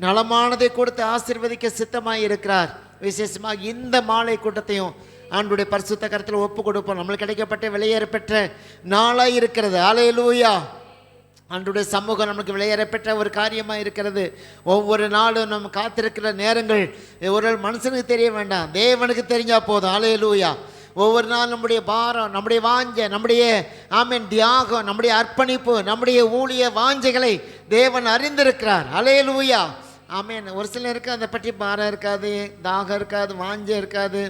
நலமானதை கொடுத்து ஆசீர்வதிக்க சித்தமாய் இருக்கிறார். விசேஷமாக இந்த மாலை கூட்டத்தையும் ஆண்டுடைய பரிசுத்த கரத்தில் ஒப்பு கொடுப்போம். நம்மளுக்கு கிடைக்கப்பட்ட வெளியேறப்பெற்ற நாளாய் இருக்கிறது. அல்லேலூயா. ஆண்டுடைய சமூகம் நமக்கு வெளியேறப்பெற்ற ஒரு காரியமாக இருக்கிறது. ஒவ்வொரு நாளும் நம்ம காத்திருக்கிற நேரங்கள் ஒரு மனுஷனுக்கு தெரிய வேண்டாம், தேவனுக்கு தெரிஞ்சால் போதும். அல்லேலூயா. ஒவ்வொரு நாள் நம்முடைய பாரம், நம்முடைய வாஞ்சை, நம்முடைய தியாகம், நம்முடைய அர்ப்பணிப்பு, நம்முடைய ஊழிய வாஞ்சைகளை தேவன் அறிந்திருக்கிறார். அல்லேலூயா. ஆமென். ஒரு சிலருக்கு அதை பற்றி பாரம் இருக்காது, தாகம் இருக்காது, வாஞ்சை இருக்காது,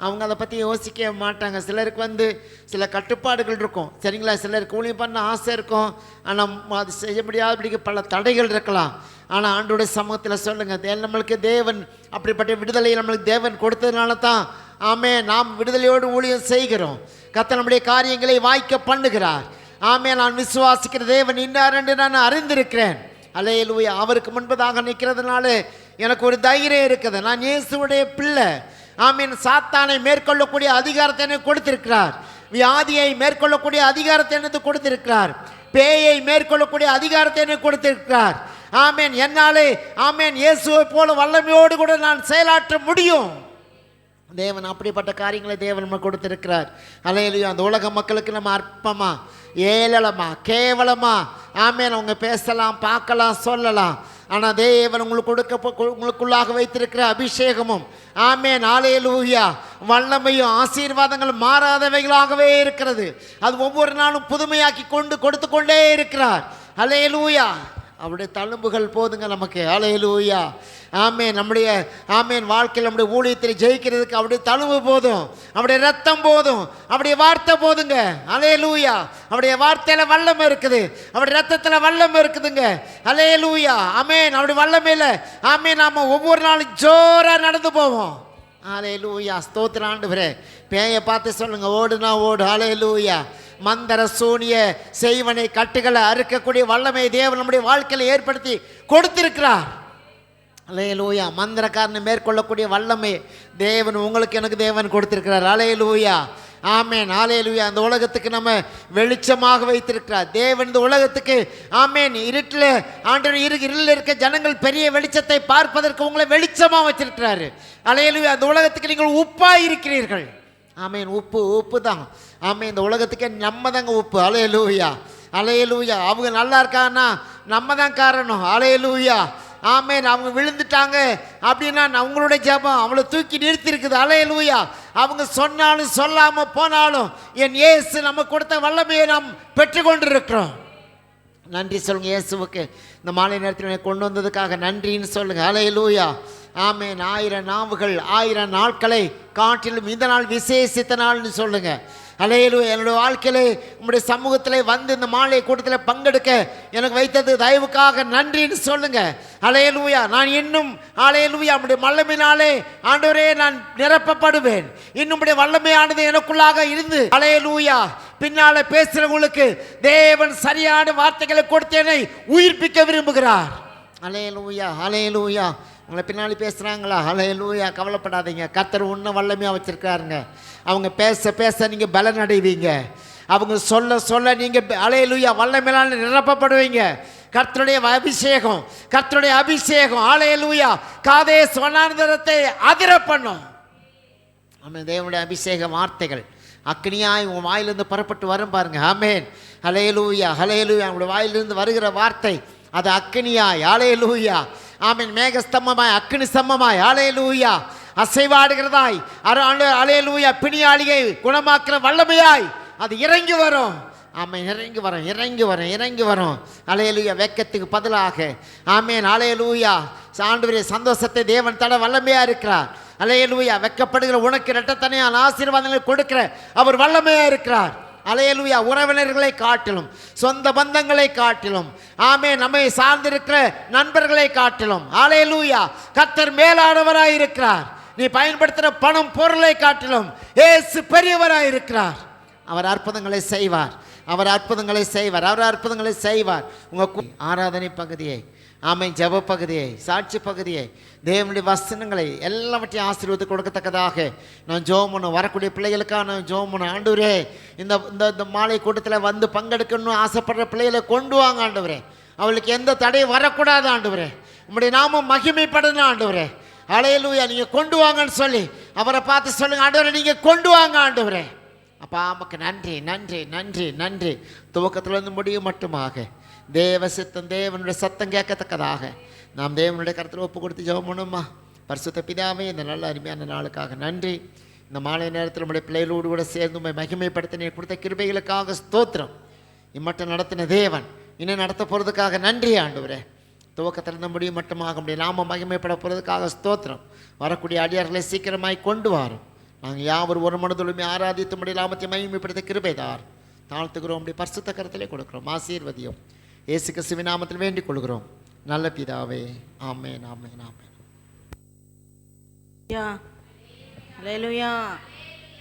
அவங்க அதை பற்றி யோசிக்க மாட்டாங்க. சிலருக்கு சில கட்டுப்பாடுகள் இருக்கும், சரிங்களா? சிலருக்கு ஊழியம் பண்ண ஆசை இருக்கும், ஆனால் அது செய்ய முடியாதபடிக்கு பல தடைகள் இருக்கலாம். ஆனால் ஆண்டோடைய சமூகத்தில் சொல்லுங்கள், நம்மளுக்கு தேவன் அப்படிப்பட்ட விடுதலையை நம்மளுக்கு தேவன் கொடுத்ததுனால தான் நாம் விடுதலையோடு ஊழியம் செய்கிறோம். கர்த்தர் நம்முடைய காரியங்களை வாய்க்க பண்ணுகிறார். நான் விசுவாசிக்கிற தேவன் இன்னார் என்று நான் அறிந்திருக்கிறேன். அல்லேலூயா. அவருக்கு முன்பதாக நிற்கிறதுனால எனக்கு ஒரு தைரியம் இருக்குது. நான் இயேசுவுடைய பிள்ளை. சாத்தானை மேற்கொள்ளக்கூடிய அதிகாரத்தை எனக்கு கொடுத்திருக்கிறார். வியாதியை மேற்கொள்ளக்கூடிய அதிகாரத்தை எனக்கு கொடுத்திருக்கிறார். பேயை மேற்கொள்ளக்கூடிய அதிகாரத்தை எனக்கு கொடுத்திருக்கிறார். என்னாலே இயேசுவை போல வல்லமையோடு கூட நான் செயலாற்ற முடியும். தேவன் அப்படிப்பட்ட காரியங்களை தேவன் நம்ம கொடுத்திருக்கிறார். அல்லேலூயா. அந்த உலக மக்களுக்கு நம்ம அற்பமா, ஏளனமா, கேவலமா அவங்க பேசலாம், பார்க்கலாம், சொல்லலாம். ஆனால் தேவன் உங்களுக்குள்ளாக வைத்திருக்கிற அபிஷேகமும் அல்லேலூயா வல்லமையும் ஆசீர்வாதங்களும் மாறாதவைகளாகவே இருக்கிறது. அது ஒவ்வொரு நாளும் புதுமையாக்கி கொடுத்து கொண்டே இருக்கிறார். அல்லேலூயா. அவருடைய தழும்புகள் போதுங்க நமக்கு. அல்லேலூயா. நம்முடைய வாழ்க்கையில் நம்முடைய ஊழியத்தில் ஜெயிக்கிறதுக்கு அவருடைய தழும்பு போதும், அவருடைய ரத்தம் போதும், அவருடைய வார்த்தை போதுங்க. அல்லேலூயா. அவருடைய வார்த்தையில வல்லமை இருக்குது, அவருடைய ரத்தத்தில் வல்லமை இருக்குதுங்க. அல்லேலூயா. அவருடைய வல்லமையில நாம ஒவ்வொரு நாளும் ஜோரா நடந்து போவோம். அல்லேலூயா. ஸ்தோத்திரம் ஆண்டவரே. பேயை பார்த்து சொல்லுங்க, ஓடுனா ஓடு. அல்லேலூயா. மந்திர சூனிய செய்வனை கட்டுகளை அறுக்கக்கூடிய வல்லமை தேவன் நம்முடைய வாழ்க்கையில் ஏற்படுத்தி கொடுத்திருக்கிறார். அல்லேலூயா. மந்திரக்காரனை மேற்கொள்ளக்கூடிய வல்லமை தேவன் உங்களுக்கு எனக்கு தேவன் கொடுத்திருக்கிறார். அல்லேலூயா. அல்லேலூயா. அந்த உலகத்துக்கு நம்ம வெளிச்சமாக வைத்திருக்கிறார் தேவன். இந்த உலகத்துக்கு இருட்டில் இருளில் இருக்க ஜனங்கள் பெரிய வெளிச்சத்தை பார்ப்பதற்கு உங்களை வெளிச்சமாக வச்சிருக்கிறாரு. அல்லேலூயா. அந்த உலகத்துக்கு நீங்கள் உப்பாய் இருக்கிறீர்கள். உப்பு தான். இந்த உலகத்துக்கே நம்ம தாங்க உப்பு. அல்லேலூயா. அல்லேலூயா. அவங்க நல்லா இருக்காங்கன்னா நம்ம தான் காரணம். அல்லேலூயா. அவங்க விழுந்துட்டாங்க அப்படின்னா அவங்களுடைய ஜெபம் அவளை தூக்கி நிறுத்தி இருக்குது. அல்லேலூயா. அவங்க சொன்னாலும் சொல்லாமல் போனாலும் என் இயேசு நம்ம கொடுத்த வல்லமையை நாம் பெற்றுக்கொண்டிருக்கிறோம். நன்றி சொல்லுங்க இயேசுவுக்கு. இந்த மாலை நேரத்தில் கொண்டு வந்ததுக்காக நன்றின்னு சொல்லுங்க. அல்லேலூயா. 1000 நாவுகள் 1000 நாட்களை காட்டிலும் இந்த நாள் விசேஷித்த நாள்னு சொல்லுங்க. அல்லேலூயா. என்னுடைய வாழ்க்கையிலே உங்களுடைய சமூகத்தில் வந்து இந்த மாலை கூட்டத்தில் பங்கெடுக்க எனக்கு வைத்தது தயவுக்காக நன்றின்னு சொல்லுங்க. அல்லேலூயா. நான் இன்னும் அல்லேலூயா நம்முடைய வல்லமையினாலே ஆண்டவரே நான் நிரப்பப்படுவேன். இன்னும் வல்லமையானது எனக்குள்ளாக இருந்து அல்லேலூயா பின்னால பேசுறவங்களுக்கு தேவன் சரியான வார்த்தைகளை கொடுத்து என்னை உயிர்ப்பிக்க விரும்புகிறார். அல்லேலூயா. அல்லேலூயா. உங்களை பின்னாடி பேசுகிறாங்களா? அல்லேலூயா. கவலைப்படாதீங்க. கர்த்தர் உன்ன வல்லமையாக வச்சுருக்காருங்க. அவங்க பேச பேச நீங்கள் பலன் அடைவீங்க. அவங்க சொல்ல சொல்ல நீங்கள் அல்லேலூயா வல்லமையினால நிரப்பப்படுவீங்க. கர்த்தருடைய அபிஷேகம், கர்த்தருடைய அபிஷேகம் அல்லேலூயா காதேஸ் வனாந்தரத்தை அதிர பண்ணும். தேவனுடைய அபிஷேக வார்த்தைகள் அக்னியாய் உங்கள் வாயிலிருந்து புறப்பட்டு வரும் பாருங்க. அல்லேலூயா. அல்லேலூயா. உங்களுடைய வாயிலிருந்து வருகிற வார்த்தை அது அக்னியாய் அல்லேலூயா மேகஸ்தம்பமாய் அக்னி ஸ்தம்பமாய் அல்லேலூயா அசைவாடுகிறதாய் அல்லேலூயா பிணியாளியை குணமாக்குற வல்லமையாய் அது இறங்கி வரும். இறங்கி வரும், இறங்கி வரும், இறங்கி வரும். அல்லேலூயா. வெட்கத்துக்கு பதிலாக அல்லேலூயா ஆண்டவரே சந்தோஷத்தை தேவன் தட வல்லமையா இருக்கிறார். அல்லேலூயா. வெட்கப்படுகிற உனக்கு இரட்டத்தனையான ஆசீர்வாதங்களை கொடுக்கிற அவர் வல்லமையா இருக்கிறார். அல்லேலூயா. உறவினர்களை காட்டிலும், சொந்த பந்தங்களை காட்டிலும், நம்மை சார்ந்திருக்கிற நண்பர்களை காட்டிலும் அல்லேலூயா கர்த்தர் மேலானவராய் இருக்கிறார். நீ பயன்படுத்துகிற பணம் பொருளை காட்டிலும் இயேசு பெரியவராய் இருக்கிறார். அவர் அற்புதங்களை செய்வார். அவர் அற்புதங்களை செய்வார். அவர் அற்புதங்களை செய்வார். உங்கள் ஆராதனை பகுதியை ஜெப பகுதியை, சாட்சி பகுதியை, தேவனுடைய வசனங்களை எல்லாவற்றையும் ஆசீர்வாதத்தை கொடுக்கத்தக்கதாக நான் ஜெபம் பண்ண வரக்கூடிய பிள்ளைகளுக்காக நான் ஜெபம் பண்ண. ஆண்டவரே இந்த மாலை கூட்டத்தில் வந்து பங்கெடுக்கணும்னு ஆசைப்படுற பிள்ளைகளை கொண்டு வாங்க ஆண்டவரே. அவளுக்கு எந்த தடையும் வரக்கூடாது ஆண்டவரே. உம்முடைய நாமம் மகிமைப்படணும் ஆண்டவரே. ஹல்லேலூயா. நீங்கள் கொண்டு வாங்கன்னு சொல்லி அவரை பார்த்து சொல்லுங்க, ஆண்டவரே நீங்கள் கொண்டு வாங்க ஆண்டவரே. அப்பா நமக்கு நன்றி நன்றி நன்றி நன்றி. துவக்கத்திலிருந்து முடியும் மட்டுமாக தேவ சித்தம், தேவனுடைய சத்தம் கேட்கத்தக்கதாக நாம் தேவனுடைய கருத்தில் ஒப்பு கொடுத்து ஜெபம் பண்ணுமா. பரிசுத்த பிதாவே, இந்த நல்ல அருமையான நாளுக்காக நன்றி. இந்த மாலை நேரத்தில் நம்முடைய பிள்ளைகளோடு கூட சேர்ந்து உண்மை மகிமைப்படுத்த நீ கொடுத்த கிருபைகளுக்காக ஸ்தோத்திரம். இம்மட்டும் நடத்தின தேவன் இன்னும் நடத்த போகிறதுக்காக நன்றி ஆண்டவரே. துவக்கத்திலிருந்து முடியும் மட்டுமாக நம்முடைய நாம மகிமைப்பட போகிறதுக்காக ஸ்தோத்திரம். வரக்கூடிய அடியார்களை சீக்கிரமாய் கொண்டு வரும். நாங்கள் யாவர் ஒரு மனதுமே ஆராதித்து நம்முடைய நாமத்தை மகிமைப்படுத்த கிருபைதார் தாழ்த்துகிறோம். அப்படி பரிசுத்த கரத்திலே கொடுக்கிறோம். ஆசீர்வதியும் இயேசு கிறிஸ்துவின் நாமத்தில் வேண்டிக் கொள்கிறோம் நல்ல பிதாவே. ஆமென் ஆமென் ஆமென். அல்லேலூயா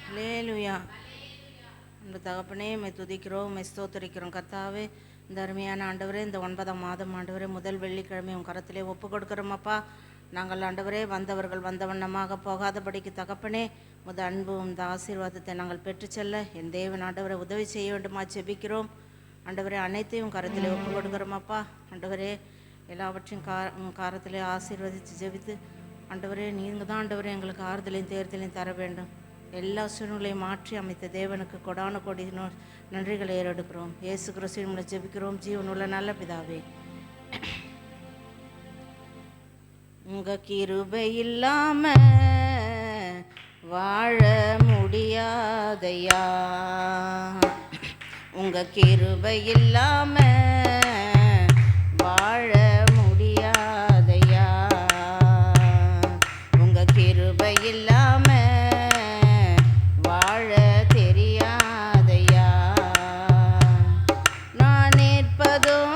அல்லேலூயா. அந்த தகப்பனே மை துதிக்கிறோம், மை ஸ்தோத்திரிக்கிறோம். கர்த்தாவே, இந்த அருமையான ஆண்டவரே, இந்த 9ஆம் மாதம் ஆண்டவரே முதல் வெள்ளிக்கிழமை உன் கரத்திலே ஒப்பு கொடுக்கிறோம் அப்பா. நாங்கள் ஆண்டவரே வந்தவர்கள் வந்தவண்ணமாக போகாதபடிக்கு தகப்பனே முத அன்பும் இந்த ஆசீர்வாதத்தை நாங்கள் பெற்று செல்ல என் தேவன் ஆண்டவரை உதவி செய்ய வேண்டுமா ஜெபிக்கிறோம். ஆண்டவரே அனைத்தையும் கரத்திலே ஒப்பு கொடுக்கிறோம் அப்பா. ஆண்டவரே எல்லாவற்றையும் காரத்திலே ஆசீர்வதித்து ஜெபித்து ஆண்டவரே நீங்கள் தான் ஆண்டவரே எங்களுக்கு ஆறுதலையும் தேர்தலையும் தர வேண்டும். எல்லா சூழ்நிலையும் மாற்றி அமைத்த தேவனுக்கு கொடான கொடி நன்றிகளை ஏறெடுக்கிறோம். இயேசு கிறிஸ்துவின் மூலம் ஜெபிக்கிறோம் ஜீவனுள்ள நல்ல பிதாவே. உங்க கிருபை இல்லாம வாழ முடியாதையா, உங்க கிருபை இல்லாம வாழ முடியாதையா, உங்க கிருபை இல்லாம வாழ தெரியாதையா. நான் நிற்பதும்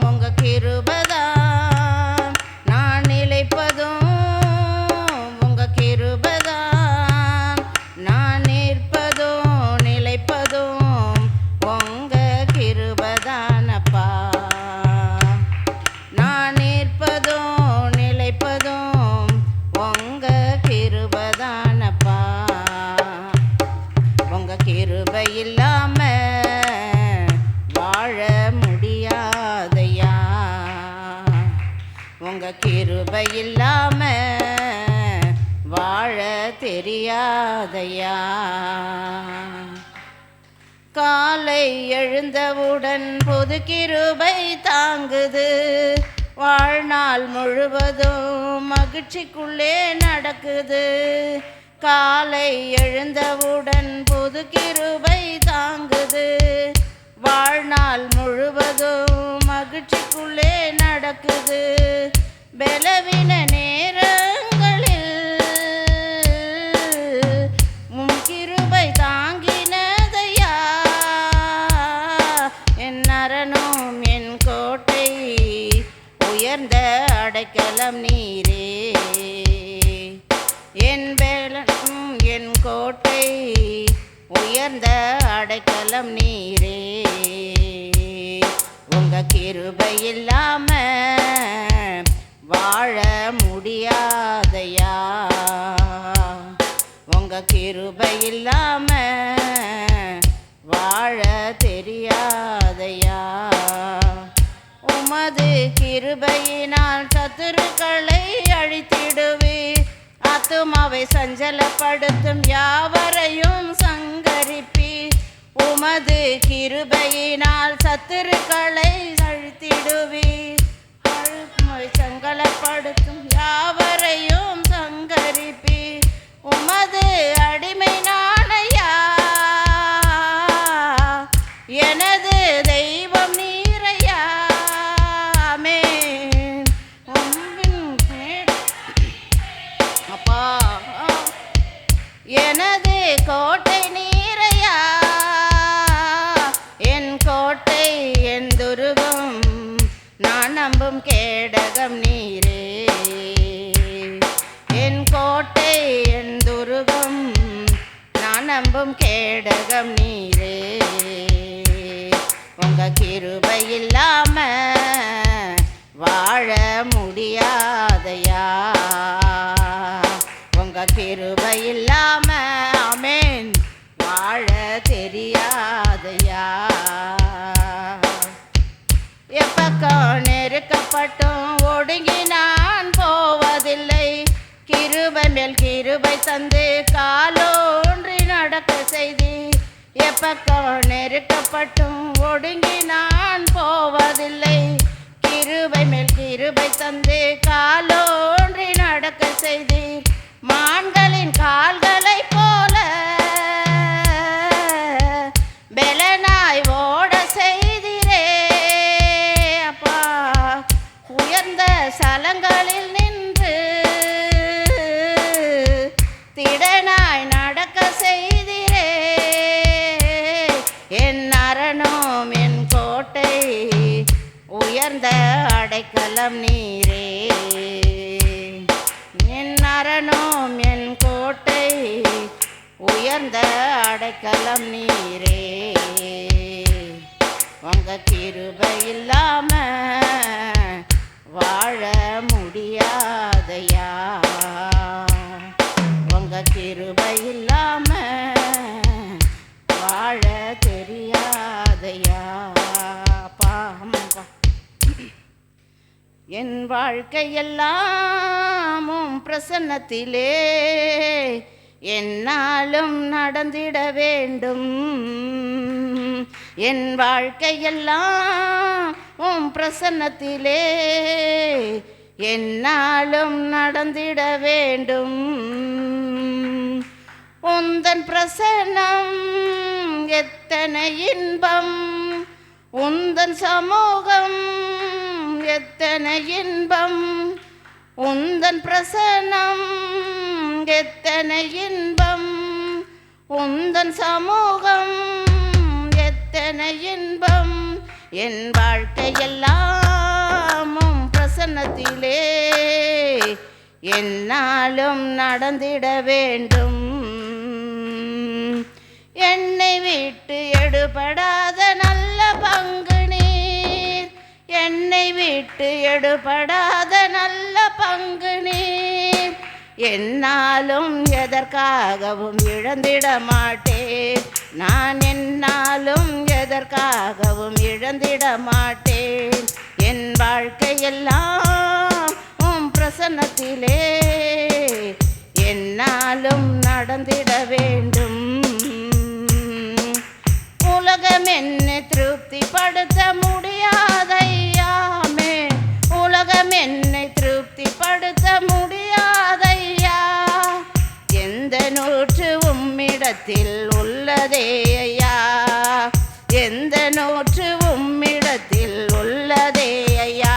உங்க கிருபைதான், நான் நிலைப்பதும் உங்க கிருபைதான், நான் நிற்பதும் நிலைப்பதும் உங்க கிருபைதானப்பா. நான் நிற்பதும் நிலைப்பதும் உங்க கிருபைதானப்பா. உங்க கிருபை இல்லாம வாழ முடியாதையா, உங்க கிருபை இல்லாம வாழ தெரியாதையா. காலை எழுந்தவுடன் புது கிருபை தாங்குது, வாழ்நாள் முழுவதும் மகிழ்ச்சிக்குள்ளே நடக்குது. காலை எழுந்தவுடன் புது கிருபை தாங்குது, வாழ்நாள் முழுவதும் மகிழ்ச்சிக்குள்ளே நடக்குது. பலவீன நேரங்களில் உம் கிருபை தாங்கினதையா, என் அரணும் என் கோட்டை உயர்ந்த அடைக்கலம் நீரே. என் பலனும் என் கோட்டை உயர்ந்த அடைக்கலம் நீரே. உங்க கிருபை இல்லாம வாழ முடியாதையா, உங்க கிருபை இல்லாம வாழ தெரியாதையா. உமது கிருபையினால் சத்துருக்களை அழித்திடுவீர், ஆத்துமாவை சஞ்சலப்படுத்தும் யாவரையும் சங்கரிப்பீர். உமது கிருபையினால் சத்துருக்களை அழித்திடுவீர், ஆத்துமாவை சஞ்சலப்படுத்தும் யாவரையும் சங்கரிப்பீர். உமது அடிமை நானையா, எனது தெய்வம் நீரையா. ஆமென். அப்பா எனது கோட்டை நீரையா, என் கோட்டை என் துருகம், நான் நம்பும் கேடகம் நீரே. என் கோட்டை என் துருகம், நான் நம்பும் கேடகம் நீரே. உங்க கிருபை இல்லாம வாழ முடியாதையா, உங்க கிருபை இல்லாம ஆமென் வாழ தெரியாதையா. எப்பக்கம் நெருக்கப்பட்டும் ஒடுங்கி நான் போவதில்லை. கிருபை மேல் கிருபை தந்து காலோன்றி நடக்க செய்தி. எப்பக்கம் நெருக்கப்பட்டும் ஒடுங்கி நான் போவதில்லை. கிருபை மேல் கிருபை தந்து காலோன்றி நடக்க செய்தி. மான்களின் கால்களை போல பெலனாய் ஓட செய்திரே அப்பா. உயர்ந்த சலங்களில் நின்று திடனாய் நடக்க செய்திரே. என் அரணும் என் கோட்டை உயர்ந்த அடைக்கலம் நீரே. என் அரணும் என் கோட்டை உயர்ந்த அடைக்கலம் நீரே. உங்க கிருபை இல்லாம வாழ முடியாதையா. உங்க கிருபை இல்லாம வாழ தெரியாதையா. பாம்பா என் வாழ்க்கையெல்லாம் உம் பிரசன்னத்திலே என்னாலும் நடந்திட வேண்டும். என் வாழ்க்கையெல்லாம் உம் பிரசன்னத்திலே என்னாலும் நடந்திட வேண்டும். உந்தன் பிரசன்னம் எத்தனை இன்பம், உந்தன் சமூகம் எத்தனை இன்பம். உந்தன் பிரசன்னம் எத்தனை இன்பம், உந்தன் சமூகம் எத்தனை இன்பம். என் வாழ்க்கையெல்லாம் உம் பிரசன்னத்திலே என்னாலும் நடந்திட வேண்டும். என்னை விட்டு எடுபடாத நல்ல பங்கு நீர். என்னை விட்டு எடுபடாத நல்ல பங்கு நீர். என்னாலும் எதற்காகவும் இழந்திட மாட்டேன். நான் என்னாலும் எதற்காகவும் இழந்திட மாட்டேன். என் வாழ்க்கையெல்லாம் உம் பிரசன்னத்திலே என்னாலும் நடந்திட வேண்டும். உலகம் என்னை திருப்திப்படுத்த முடியாதையாமே. உலகம் என்னை திருப்திப்படுத்த முடியாதையா. எந்த நூற்று உம்மிடத்தில் உள்ளதே ஐயா. எந்த நூற்று உம்மிடத்தில் உள்ளதே ஐயா.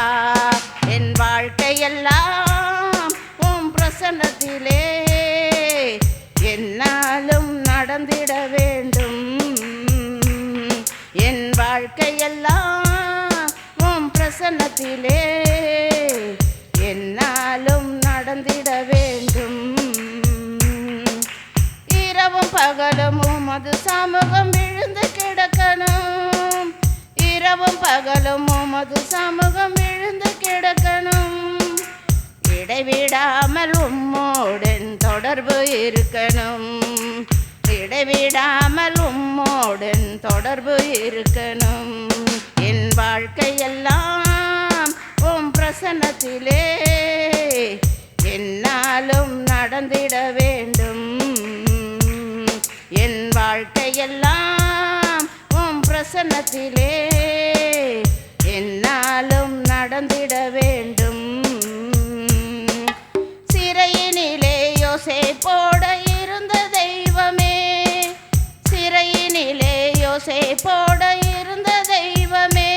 என் வாழ்க்கையெல்லாம் உம் பிரசன்னத்திலே என்னாலும் நடந்திட வேண்டும். என் வாழ்க்கையெல்லாம் உம் பிரசன்னத்திலே என்னாலும் நடந்திட வேண்டும். இரவும் பகலும் உமது சமூகம் விழுந்து கிடக்கணும். இரவும் பகலும் உமது சமூகம் விழுந்து கிடக்கணும். இடைவிடாமல் உம்மோடன் தொடர்பு இருக்கணும். இடைவிடாமல் உம்மோடன் தொடர்பு இருக்கணும். என் வாழ்க்கையெல்லாம் உம் பிரசன்னத்திலே என்னாலும் நடந்திட வேண்டும். என் வாழ்க்கையெல்லாம் உம் பிரசன்னத்திலே என்னாலும் நடந்திட வேண்டும். சிறையினிலே யோசேப்போட இருந்த தெய்வமே. சிறையினிலே யோசேப்போட இருந்த தெய்வமே.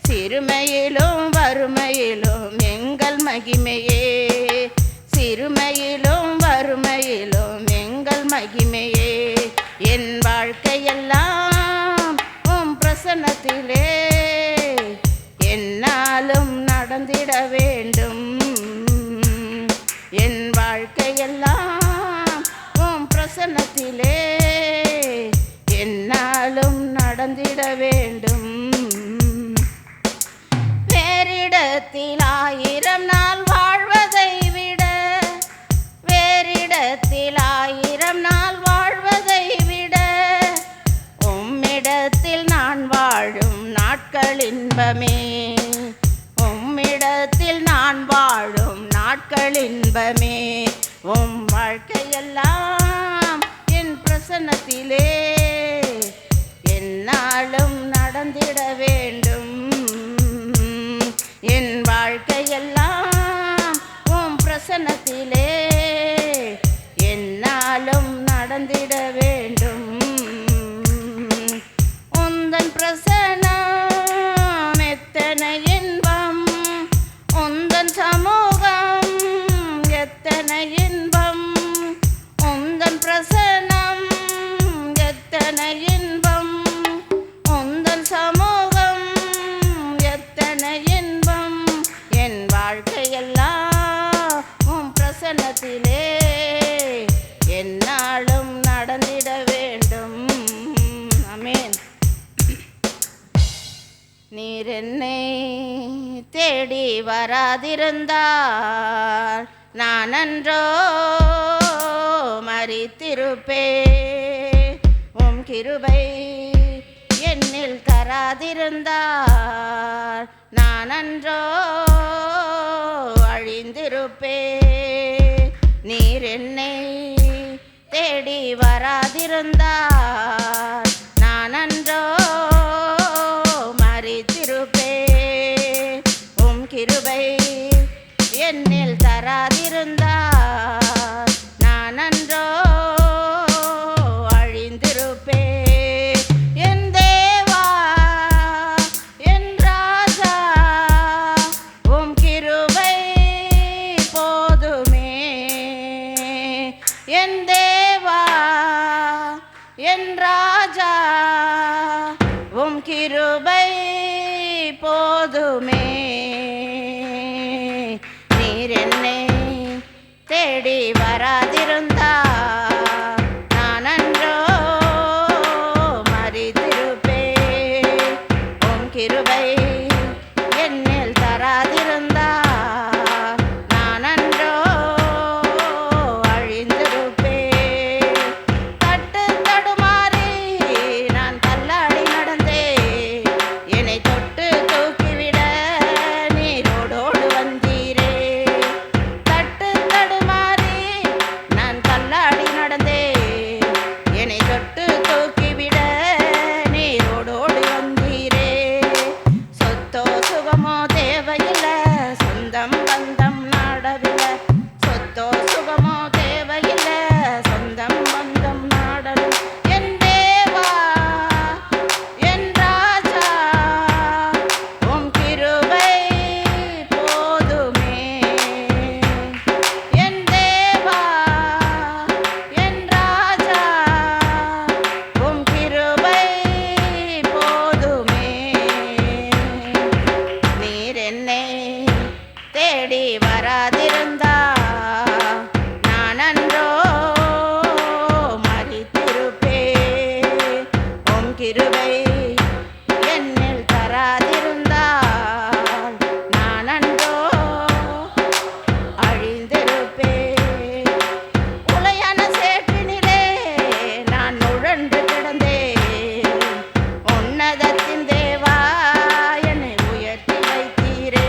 சிறுமையிலும் வறுமையிலும் எங்கள் மகிமையே. சிறுமையிலும் வறுமையிலும் எங்கள் மகிமையே. என் வாழ்க்கையெல்லாம் உம் பிரசன்னத்திலே என்னாலும் நடந்திட வேண்டும். என் வாழ்க்கையெல்லாம் உம் பிரசன்னத்திலே என்னாலும் நடந்திட வேண்டும். வேறிடத்தில் 1000 நாள் வாழ்வதை விட, வேறிடத்தில் 1000 நாள் வாழ்வதை விட, உம்மிடத்தில் நான் வாழும் நாட்கள் இன்பமே. உம்மிடத்தில் பிரசன்னத்தில் நான் வாழும் நாட்கள் இன்பமே. உம் வாழ்க்கையெல்லாம் என் பிரசன்னத்திலே என்னாலும் நடந்திட வேண்டும். என் வாழ்க்கையெல்லாம் உம் பிரசன்னத்திலே என்னாலும் நடந்திட வேண்டும். உந்தன் பிரசன்னம் எத்தனை இன்பம், உந்தன் சமூகம் எத்தனை இன்பம், உந்தன் பிரசன்னம் எத்தனை இன்பம், உந்தன் சமூகம் எத்தனை இன்பம். என் வாழ்க்கையெல்லாம் உம் பிரசன்னத்திலே என்னாலும் நடந்திட வேண்டும். ஆமென். நீர் என்னை தேடி வராதிருந்தால் நான் அன்றோ மரித்திருப்பேன். உம் கிருபை என்னில் தராதிருந்தால் நான் அன்றோ அழிந்திருப்பேன். நீர் என்னை தேடி வராதிருந்தால் நான் அன்றோ மரித்திருப்பேன். உம் கிருபை என்னில் தராதிருந்தால் நான் அன்றோ அழிந்திருப்பேன். என் தேவா என் ராஜா உம் கிருபை போதுமே. என் தேவா என் ராஜா உம் கிருபை போதுமே. நீர் என்னை தேடி வராதிருந்தால் நான் அன்றோ மரித்திருப்பேன். உம் கிருபை என்னில் தராதிருந்தால் நான் அன்றோ அழிந்திருப்பேன். தட்டு தடுமாறி நான் தள்ளாடி நடந்தேன். என்னை தொட்டு தூக்கிவிட நீரோடோடு வந்தீரே. தட்டு தடுமாறி நான் தள்ளாடி நடந்தேன். என்னை தொட்டு தூக்கிவிட நீரோடோடு வந்தீரே. சொத்தோ சுகமோ தேவையில்லை, சொந்தம் பந்தம் நாடவில்லை. சொத்தோ சுகமோ தேவையில்லை, சொந்தம் பந்தம் நாடவில்லை. என் தேவா என் ராஜா உம் கிருபை போதுமே. என் தேவா என் ராஜா உம் கிருபை போதுமே. நீர் என்னை தேடி வராதிருந்தால் நான் அன்றோ மரித்திருப்பேன். உம் கிருபை என்னில் தராதிருந்தால் நான் அன்றோ அழிந்திருப்பேன். உளையான சேற்றினிலே நான் உழன்று கிடந்தேன். உன்னதத்தின் தேவா என்னை உயர்த்தி வைத்தீரே.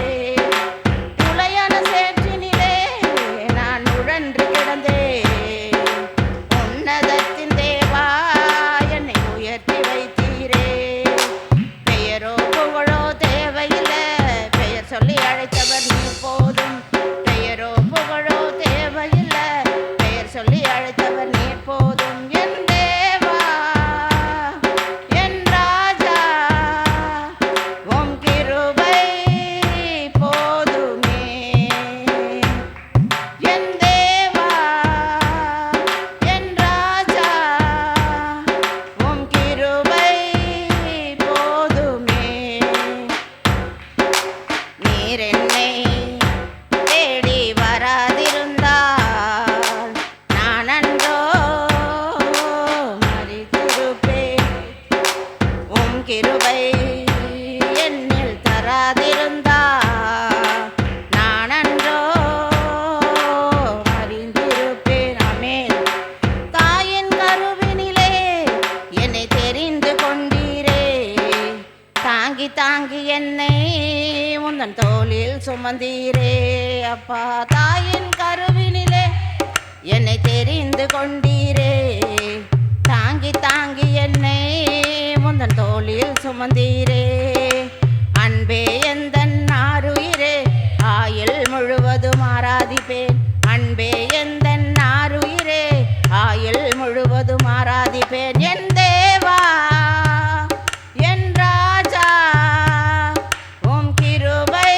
உளையான சேற்றினிலே நான் உழன்று கிடந்தேன். உன்னதத்தின் தேவா என்னை உயர்த்தி வைத்தீரே. பெயரோ புகழோ தேவையில்லை, பெயர் சொல்லி அழைத்தவர் நீர் போதும். பெயரோ புகழோ தேவையில்லை, பெயர் சொல்லி அழைத்தவர் நீர் போதும். என் தேவா என் ராஜா உம் கிருபை போதுமே. என் தேவா என் ராஜா உம் கிருபை போதுமே. நீர் என்னை தேடி வராதிருந்தால் நான் அன்றோ மரித்திருப்பேன். உம் கிருபை என்னில் தராதிருந்தால் நான் அன்றோ அறிந்திருப்பேன். ஆமென். தாயின் கருவினிலே என்னை தெரிந்து கொண்டீரே. தாங்கி தாங்கி என்னை உந்தன் தோளில் சுமந்தீரே. சுமந்தீரே அப்பா. தாயின் கருவினிலே என்னை தெரிந்து கொண்டீரே. தாங்கி தாங்கி என்னை முந்தன் தோளில் சுமந்தீரே. அன்பே எந்தன் ஆருயிரே, ஆயுள் முழுவதும் ஆராதிப்பேன். அன்பே எந்தன் ஆருயிரே, ஆயுள் முழுவதும் ஆராதிப்பேன். என் தேவா என் ராஜா உம் கிருபை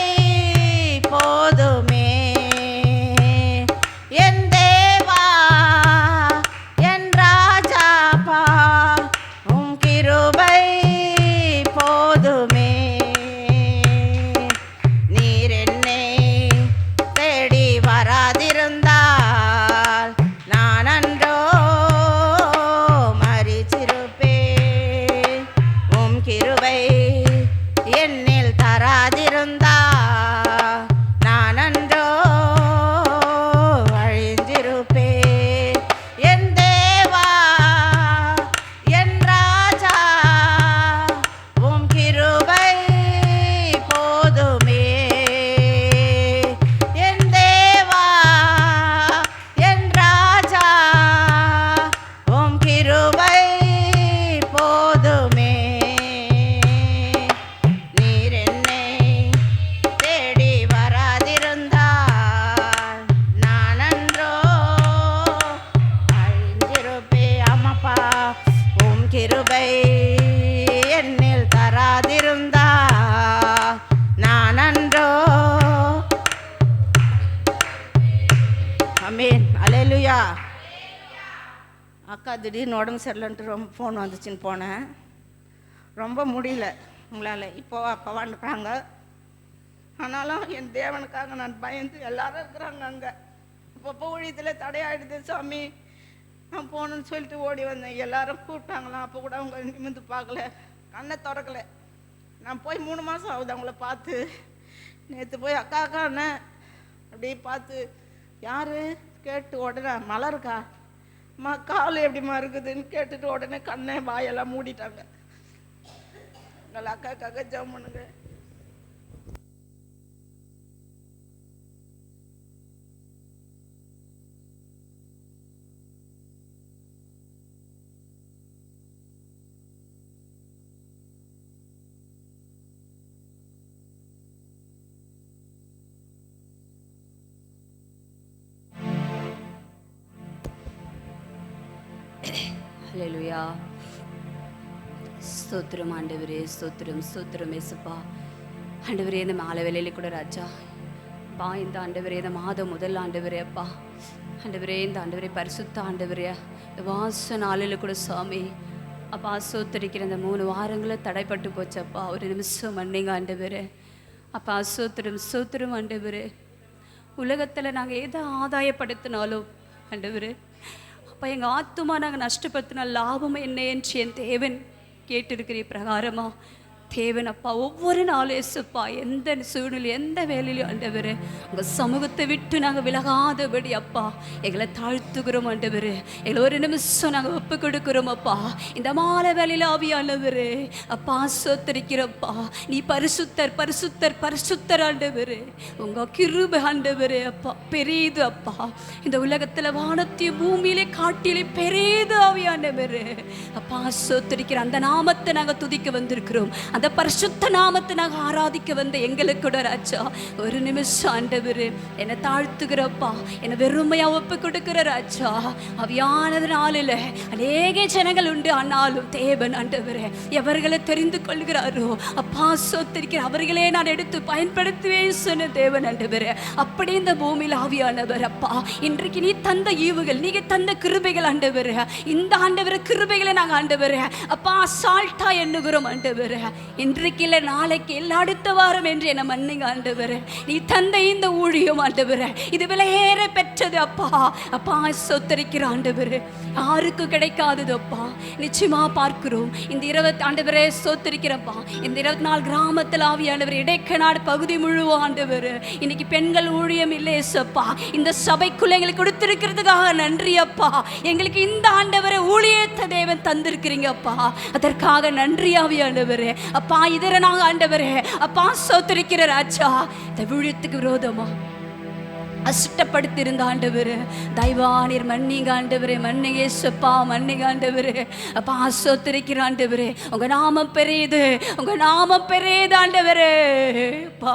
போதுமே. என் தேவா என் ராஜாப்பா உம் கிருபை போதுமே. நீர் என்னை தேடி வராதிருந்தால் நான் அன்றோ மரிச்சிருப்பேன். உம் கிருபை என்னில் தராதிருந்தால் நான் அன்றோ அழிஞ்சிருப்பேன். என் தேவா என் ராஜா உம் கிருபை போதுமே. என் தேவா என் ராஜா உம் கிருபை போதுமே. நீர் என்னை தேடி வராதிருந்தால் நான் அன்றோ அழிஞ்சிருப்பேன். ஆமாப்பா உம் கிருபை என்னில் தராதிருந்தா நான் அன்றோ. ஆமென். அல்லேலூயா. அக்கா திடீர்னு உடம்பு சரியில்லைன்ட்டு ரொம்ப ஃபோன் வந்துச்சுன்னு போனேன். ரொம்ப முடியல உங்களால். இப்போ அப்பாவான்னுறாங்க. ஆனாலும் என் தேவனுக்காக நான் பயந்து எல்லாரும் இருக்கிறாங்க அங்கே. இப்போ ஊழியத்தில் தடையாயிடுது சாமி, நான் போகணுன்னு சொல்லிட்டு ஓடி வந்தேன். எல்லாரும் கூப்பிட்டாங்களாம். அப்போ கூட அவங்க நிமிந்து பார்க்கல, கண்ணை திறக்கலை. நான் போய் 3 மாதம் ஆகுது அவங்கள பார்த்து. நேற்று போய் அக்கா அக்கான்னு அப்படியே பார்த்து யார் கேட்டு உடனே மலருக்கா அம்மா கால் எப்படிம்மா இருக்குதுன்னு கேட்டுட்டு உடனே கண்ணை வாயெல்லாம் மூடிட்டாங்க. எங்கள் அக்காக்காக ஜெபம் பண்ணுங்க. ஹல்லேலூயா. ஸ்தோத்திரம் ஆண்டவரே, ஸ்தோத்திரம் ஸ்தோத்திரம் ஏசப்பா. ஆண்டவரே இந்த மாலை வேலையில கூட ராஜா பா, இந்த ஆண்டவரே இந்த மாதம் முதல் ஆண்டவரே அப்பா, ஆண்டவரே இந்த ஆண்டவரே பரிசுத்த ஆண்டவரே இந்த வாச நாளில் கூட சாமி அப்பா சோத்தரிக்கிற இந்த 3 வாரங்களும் தடைப்பட்டு போச்சப்பா. ஒரு நிமிஷம் மன்னிங்க ஆண்டவரே அப்பா. சோத்திரம் சோத்திரம் ஆண்டவரே. உலகத்தில் நாங்கள் எதை ஆதாயப்படுத்தினாலும் ஆண்டவரே அப்போ எங்கள் ஆத்துமா நாங்கள் நஷ்டப்படுத்தின லாபம் என்ன என்று என் தேவன் கேட்டிருக்கிற பிரகாரமா தேவன் அப்பா ஒவ்வொரு நாளும் ஏசுப்பா எந்த சூழ்நிலை எந்த வேலையிலும் ஆண்டவரே உங்கள் சமூகத்தை விட்டு நாங்கள் விலகாதபடி அப்பா எங்களை தாழ்த்துக்கிறோம் ஆண்டவரே. எங்களை ஒரு நிமிஷம் நாங்கள் ஒப்பு கொடுக்குறோம் அப்பா. இந்த மாலை வேலையில் ஆவியானவரே அப்பா சோத்தரிக்கிறப்பா. நீ பரிசுத்தர் பரிசுத்தர் பரிசுத்தர் ஆண்டவரே. உங்கள் கிருபை ஆண்டவரே அப்பா பெரியது அப்பா. இந்த உலகத்தில் வானத்தையும் பூமியிலே காட்டிலே பெரியது ஆவியானவரே அப்பா சோத்தரிக்கிற அந்த நாமத்தை நாங்கள் துதிக்க வந்திருக்கிறோம். அந்த பரிசுத்த நாமத்தை நாங்கள் ஆராதிக்க வந்த எங்களுக்கு கூட ராஜா ஒரு நிமிஷம் ஆண்டவர் என்னை தாழ்த்துக்கிறப்பா, என்னை வெறுமையாக ஒப்பு கொடுக்கிற ராஜா. அவியானது நாளில் அநேக ஜனங்கள் உண்டு. ஆனாலும் தேவன் ஆண்டவர் எவர்களை தெரிந்து கொள்கிறாரோ அப்பா சோத்தரிக்கிற அவர்களே நான் எடுத்து பயன்படுத்துவேன் சொன்ன தேவன் ஆண்டவர். அப்படி இந்த பூமியில் ஆவியானவர் அப்பா இன்றைக்கு நீ தந்த ஈவுகள் நீங்க தந்த கிருபைகள் ஆண்டவர், இந்த ஆண்டவர் கிருபைகளை நாங்கள் ஆண்டவர் அப்பா சால்ட்டா எண்ணுகிறோம் ஆண்டவர். இன்றைக்கு இல்லை நாளைக்கு இல்லை அடுத்த வாரம் என்று என்னை மன்னிங்க ஆண்டவர். நீ தந்த இந்த ஊழியம் ஆண்டவர் இது விலையேற பெற்றது அப்பா. அப்பா சொத்தரிக்கிற ஆண்டவர் யாருக்கும் கிடைக்காதது அப்பா. நிச்சயமா பார்க்கிறோம் இந்த 20 ஆண்டவரே சொத்தரிக்கிறப்பா. இந்த 24 கிராமத்தில் ஆவியானவர் இடைக்கநாடு பகுதி முழுவ ஆண்டவர் இன்னைக்கு பெண்கள் ஊழியம் இல்லை ஏசப்பா. இந்த சபைக்குள்ள எங்களுக்கு கொடுத்திருக்கிறதுக்காக நன்றி அப்பா. எங்களுக்கு இந்த ஆண்டவரை ஊழியத்தை தேவன் தந்திருக்கிறீங்க அப்பா, அதற்காக நன்றி ஆவியானவர் அப்பா இதர நாங்க ஆண்டவரே அப்பா ஸ்தோத்திரிக்கிற ராஜா இந்த விழுத்துக்கு விரோதமா அசுட்டப்படுத்திருந்த ஆண்டவரே தயவானீர் மன்னிங்க ஆண்டவரே, மன்னிங்க இயேசுப்பா, மன்னிங்க ஆண்டவரே. அப்பா ஸ்தோத்திரிக்கிற ஆண்டவரே, உங்க நாமம் பெரியது, உங்க நாமம் பெரியது ஆண்டவரே. அப்பா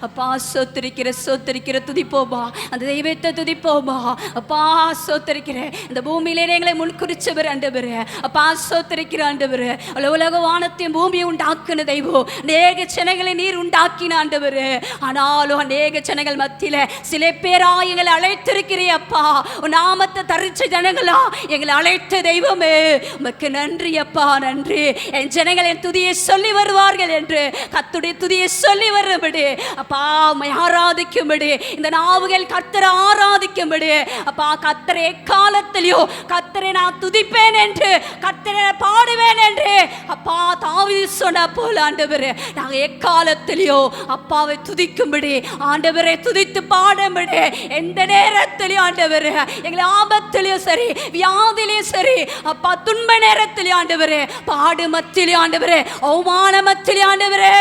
அப்பா ஸ்தோத்திரிக்கிற துதிப்போமா, அந்த தெய்வத்தை துதிப்போமா. அப்பா ஸ்தோத்திரிக்கிற இந்த பூமியிலே எங்களை முன்குறிச்சவர் ஆண்டவரே. அப்பா ஸ்தோத்திரிக்கிற ஆண்டவரே, உலக வானத்தையும் பூமியை உண்டாக்குன தெய்வம், அநேக ஜனங்களை நீர் உண்டாக்கின ஆண்டவரே. ஆனாலும் அநேக ஜனங்கள் மத்தியில சில எங்களை அழைத்திருக்கிறீ அப்பா. உன் நாமத்தை தரிச்ச ஜனங்களா எங்களை அழைத்த தெய்வமே, உமக்கு நன்றி அப்பா, நன்றி. என் ஜனங்கள் என் துதியை சொல்லி வருவார்கள் என்று கர்த்தருடைய துதியை சொல்லி வரும்படி அப்பா உம்மை ஆராதிக்கும்படி இந்த நாவுகள் கர்த்தரை ஆராதிக்கும்படி அப்பா கர்த்தரை எக்காலத்திலையும் கர்த்தரை நான் துதிப்பேன் என்று கர்த்தரை பாடுவேன் என்று அப்பா தாவீது சொன்ன போல ஆண்டவரே நாங்கள் எக்காலத்திலையும் அப்பாவை துதிக்கும்படி ஆண்டவரை துதித்து பாடும்படி எந்த நேரத்திலையும் ஆண்டவரே எங்களை ஆபத்திலையும் சரி வியாதிலையும் சரி அப்பா துன்ப நேரத்திலையும் ஆண்டவரே பாடு மத்திலையும் ஆண்டவரே அவமான மத்திலையும் ஆண்டவரே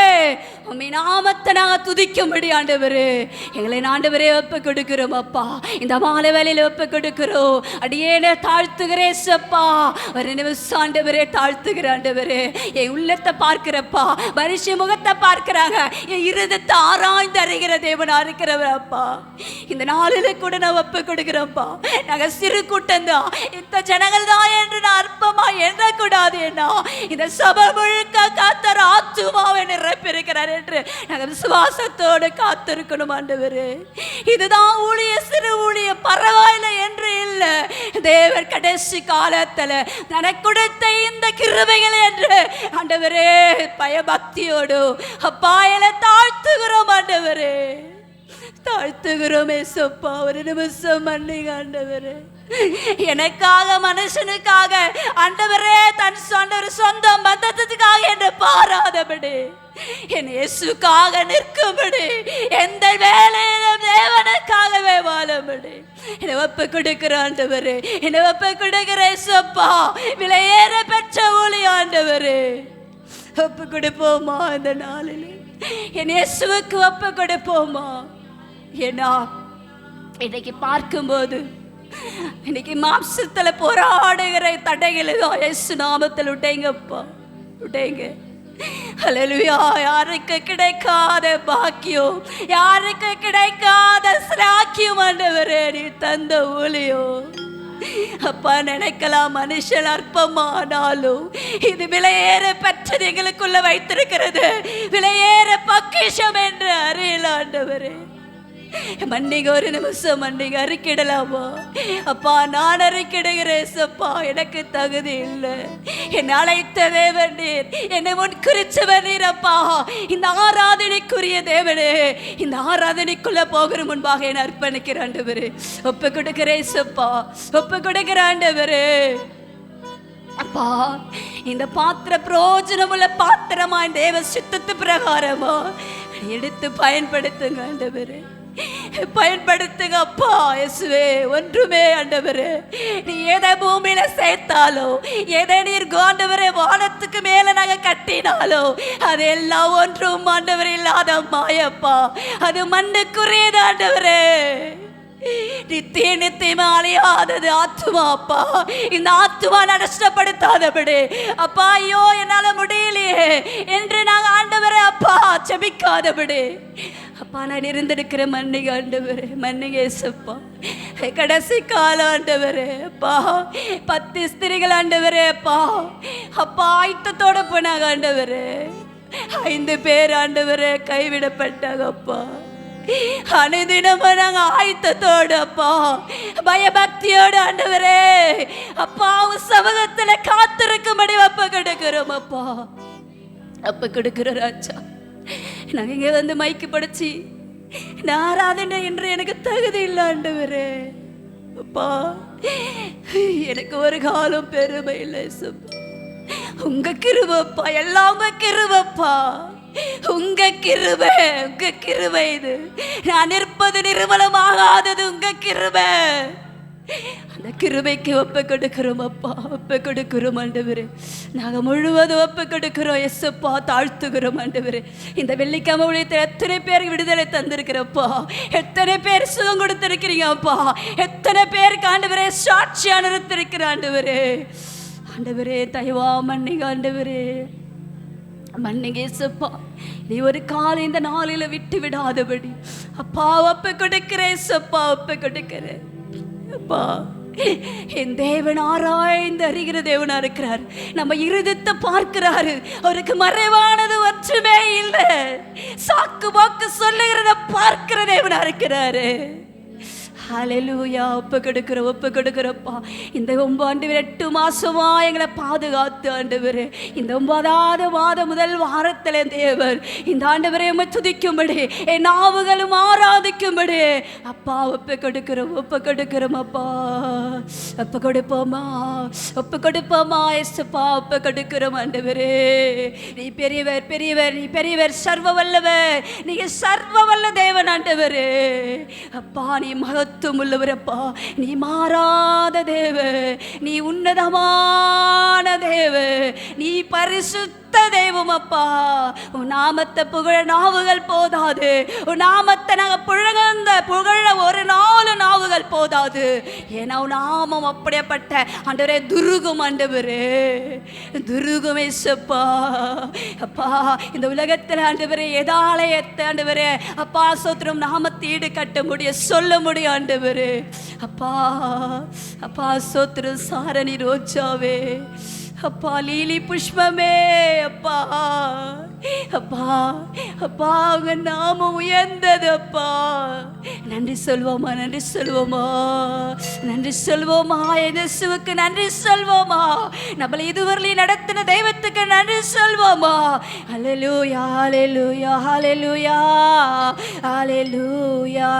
உம்மை நாமத்தை நாங்கள் துதிக்கும்படி ஆண்டவரே எங்களை ஆண்டவரே ஒப்பு கொடுக்கிறோம் அப்பா. இந்த மாலை வேலையில் ஒப்பு கொடுக்கிறோம். அடியேன தாழ்த்துகிறேன் சப்பா. ஒரு நிமிஷம் ஆண்டவரே தாழ்த்துகிற ஆண்டவரே. என் உள்ளத்தை பார்க்கிறப்பா, மனுஷ முகத்தை பார்க்கிறாங்க, என் இருதத்தை ஆராய்ந்து அறிகிற தேவனா இருக்கிறவர் அப்பா. இந்த நாளில் கூட நான் ஒப்பு கொடுக்கிறோம்ப்பா. நாங்கள் சிறு கூட்டம் தான், இந்த ஜனங்கள் தான் என்று நான் அற்பமா எண்ணக்கூடாது. என்ன இந்த சபை முழுக்க காத்தர் ஆத்துமாவை நிரப்பியிருக்கிறார் என்று நாங்கள் விசுவாசத்தோடு காத்திருக்கணும் ஆண்டவரே. இதுதான் ஊழிய, சிறு ஊழிய, பரவாயில்லை என்று இல்லை. தேவர் கடைசி காலத்தில் எனக்கு கொடுத்த இந்த கிருபைகள் என்று ஆண்டவரே பயபக்தியோடு அப்பா எங்களை தாழ்த்துகிறோம் ஆண்டவரே, தாழ்த்துகிறோம் ஏசப்பா. ஒரு நிமிஷம் மன்னிங்க ஆண்டவரே. எனக்காக மனுஷனுக்காக ஆண்டவரே தன் சொந்த பந்தத்துக்காக என்று பாராதபடி என் இயேசுக்காக நிற்கும்படி எந்த வேலையிலும் தேவனுக்காகவே வாழும்படி என்னை ஒப்பு கொடுக்கிற ஆண்டவரே, என்னை ஒப்பு கொடுக்கிற இயேசுப்பா. விலையேற பெற்ற ஊழி ஆண்டவரே ஒப்பு கொடுப்போமா இந்த நாளில் என் இயேசுவுக்கு ஒப்பு கொடுப்போமா. ஏன்னா இன்னைக்கு பார்க்கும்போது இன்னைக்கு மாம்சத்தில் போராடுகிற தடைகளை தான் இயேசு நாமத்தில் உடைங்கப்பா, உடைங்க. ஹல்லேலூயா. யாருக்கு கிடைக்காத பாக்கியம், யாருக்கு கிடைக்காத சிராக்கியம் ஆண்டவரே நீ தந்த ஊழியம் அப்பா. நினைக்கலாம் மனுஷன் அற்பமானாலும் இது விலையேற பெற்றது எங்களுக்குள்ள வைத்திருக்கிறது, விலையேற பக்கிஷம் என்று அறியல ஆண்டவரே. மன்னிங்க, ஒரு நிமிஷம் மன்னிங்க. அறிக்கிடலாமா அப்பா? நான் அறிக்கிடுகிறேன் அப்பா, எனக்கு தகுதி இல்லை. என்னை அழைத்த தேவன் நீர், என்னை முன்குறிச்சவன் நீர் அப்பா. இந்த ஆராதனைக்குரிய தேவனே, இந்த ஆராதனைக்குள்ள போகிற முன்பாக என்னை அர்ப்பணிக்கிற ஆண்டவரே, ஒப்பு கொடுக்கிறேன் அப்பா, ஒப்பு கொடுக்கிற ஆண்டவரே. அப்பா இந்த பாத்திர பிரயோஜனமுள்ள பாத்திரமா தேவ சித்தத்து பிரகாரமா எடுத்து பயன்படுத்துங்க ஆண்டவரே, பயன்படுத்துங்க அப்பா. இயேசுவே ஒன்றுமே ஆண்டவரே நீ எதை பூமியில சேர்த்தாலோ, எதை நீர் ஆண்டவரே வானத்துக்கு மேல நாங்க கட்டினாலோ அதெல்லாம் ஒன்றும் ஆண்டவரே இல்லாத மாயப்பா, அது மண்ணுக்குரியது ஆண்டவரே. நித்திய நித்தியமா அழியாதது ஆத்துமா அப்பா. இந்த ஆத்துமா நஷ்டப்படுத்தாதபடி அப்பா, ஐயோ என்னால முடியலையே என்று நாங்கள் ஆண்டவரே அப்பா செபிக்காதபடி அப்பா நான் இருந்திருக்கிற மன்னிக ஆண்டவரே, மன்னிக ஏசப்பா. கடைசி காலம் ஆண்டவரே அப்பா, 10 ஸ்திரிகள் ஆண்டவரே அப்பா, அப்பா ஆயத்தத்தோட போனாங்க ஆண்டவரே. 5 பேர் ஆண்டவரே கைவிடப்பட்டாங்க அப்பா. அனுதினமும் நாங்க ஆயத்தத்தோடு அப்பா, பயபக்தியோடு ஆண்டவரே அப்பா சமூகத்துல காத்திருக்கும்படி அப்ப கொடுக்கிறோம் அப்பா, அப்ப கொடுக்கிற ராஜா. நாங்க இங்க வந்து மைக்கு படிச்சு ஆராதனை என்று எனக்கு தகுதி இல்லை ஆண்டவரே அப்பா. எனக்கு ஒரு காலம் பெருமை இல்லை சப்பா. உங்க கிருபப்பா, எல்லாம் உங்க கிருபப்பா, உங்க கிருபை, உங்க கிருபை. இது நான் இருப்பது நிர்மலமாகாதது உங்க கிருபை. அந்த கிருபைக்கு ஒப்பு கொடுக்கிறோம் அப்பா, ஒப்பு கொடுக்கிறோம் ஆண்டவரே. நாங்கள் முழுவதும் ஒப்பு கொடுக்கிறோம் எஸ்ஸப்பா, தாழ்த்துகிறோம் ஆண்டவரே. இந்த வெள்ளிக்கிழமை ஊழியத்தில் எத்தனை பேருக்கு விடுதலை தந்திருக்கிறப்பா, எத்தனை பேர் சுகம் கொடுத்திருக்கிறீங்க அப்பா, எத்தனை பேருக்கு ஆண்டவரே சாட்சியா நிறுத்திருக்கிற ஆண்டவரே. ஆண்டவரே தயவா மன்னிங்க ஆண்டவரே, மன்னிங்க ஏசப்பா. நீ ஒரு காலை இந்த நாளில விட்டு விடாதபடி அப்பா ஒப்பு கொடுக்கிறேன் ஏசப்பா, ஒப்பு கொடுக்கிறேன் அப்பா. என் தேவன் ஆராய்ந்து அறிகிற தேவனா இருக்கிறார். நம்ம இருதயத்தை பார்க்கிறாரு. அவருக்கு மறைவானது ஒன்றுமே இல்லை. சாக்கு பாக்கு சொல்லுகிறத பார்க்கிற தேவனா இருக்கிறாரு. ஹல்லேலூயா. ஒப்பு கொடுக்கிறப்பா. இந்த 9 ஆண்டவரே 8 மாசமா எங்களை பாதுகாத்து ஆண்டவரே, இந்த 9வது மாதம் முதல் வாரத்தில் தேவர் இந்த ஆண்டவரை துதிக்கும்படி என் நாவுகளும் ஆராதிக்கும்படி அப்பா ஒப்பு கொடுக்கிறோம் அப்பா. ஒப்பு கொடுப்போமா, ஒப்பு கொடுப்போமா எஸ்ஸப்பா, ஒப்பு கொடுக்கிறோம் ஆண்டவரே. நீ பெரியவர், பெரியவர், நீ பெரியவர், சர்வ வல்லவர், நீங்க சர்வ வல்ல தேவன் ஆண்டவரே. அப்பா நீ மகத்துவம் உள்ளவரப்பா, நீ மாறாத தேவ, நீ உன்னதமான தேவ, நீ பரிசுத்த தெய்வம் அப்பா. உன் நாமத்தை புகழ நாவுகள் போதாது, உன் நாமத்தை நாங்கள் புகழ ஒரு நாலு நாவுகள் போதாது. ஏன்னா உன் நாமம் அப்படியேப்பட்ட ஆண்டவரே துருகும் ஆண்டவரே, துருகும் ஏசப்பா. அப்பா இந்த உலகத்தில் ஆண்டவரே எதாலயத்தை ஆண்டவரே அப்பா சோத்திரம் நாமத்தை ஈடு கட்ட முடியும், சொல்ல முடியும் ஆண்டவரே. அப்பா அப்பா சோத்திரம் சாரணி ரோஜாவே அப்பா, லீலி புஷ்பமே அப்பா, அப்பா அப்பா உங்க நாமம் உயர்ந்தது அப்பா. நன்றி சொல்வோமா, நன்றி சொல்வோமா, நன்றி சொல்வோமா, இயேசுவுக்கு நன்றி சொல்வோமா, நம்மளை இதுவரையிலும் நடத்தின தெய்வத்துக்கு நன்றி சொல்வோமா. ஹல்லேலூயா, ஹல்லேலூயா, ஹல்லேலூயா, ஹல்லேலூயா.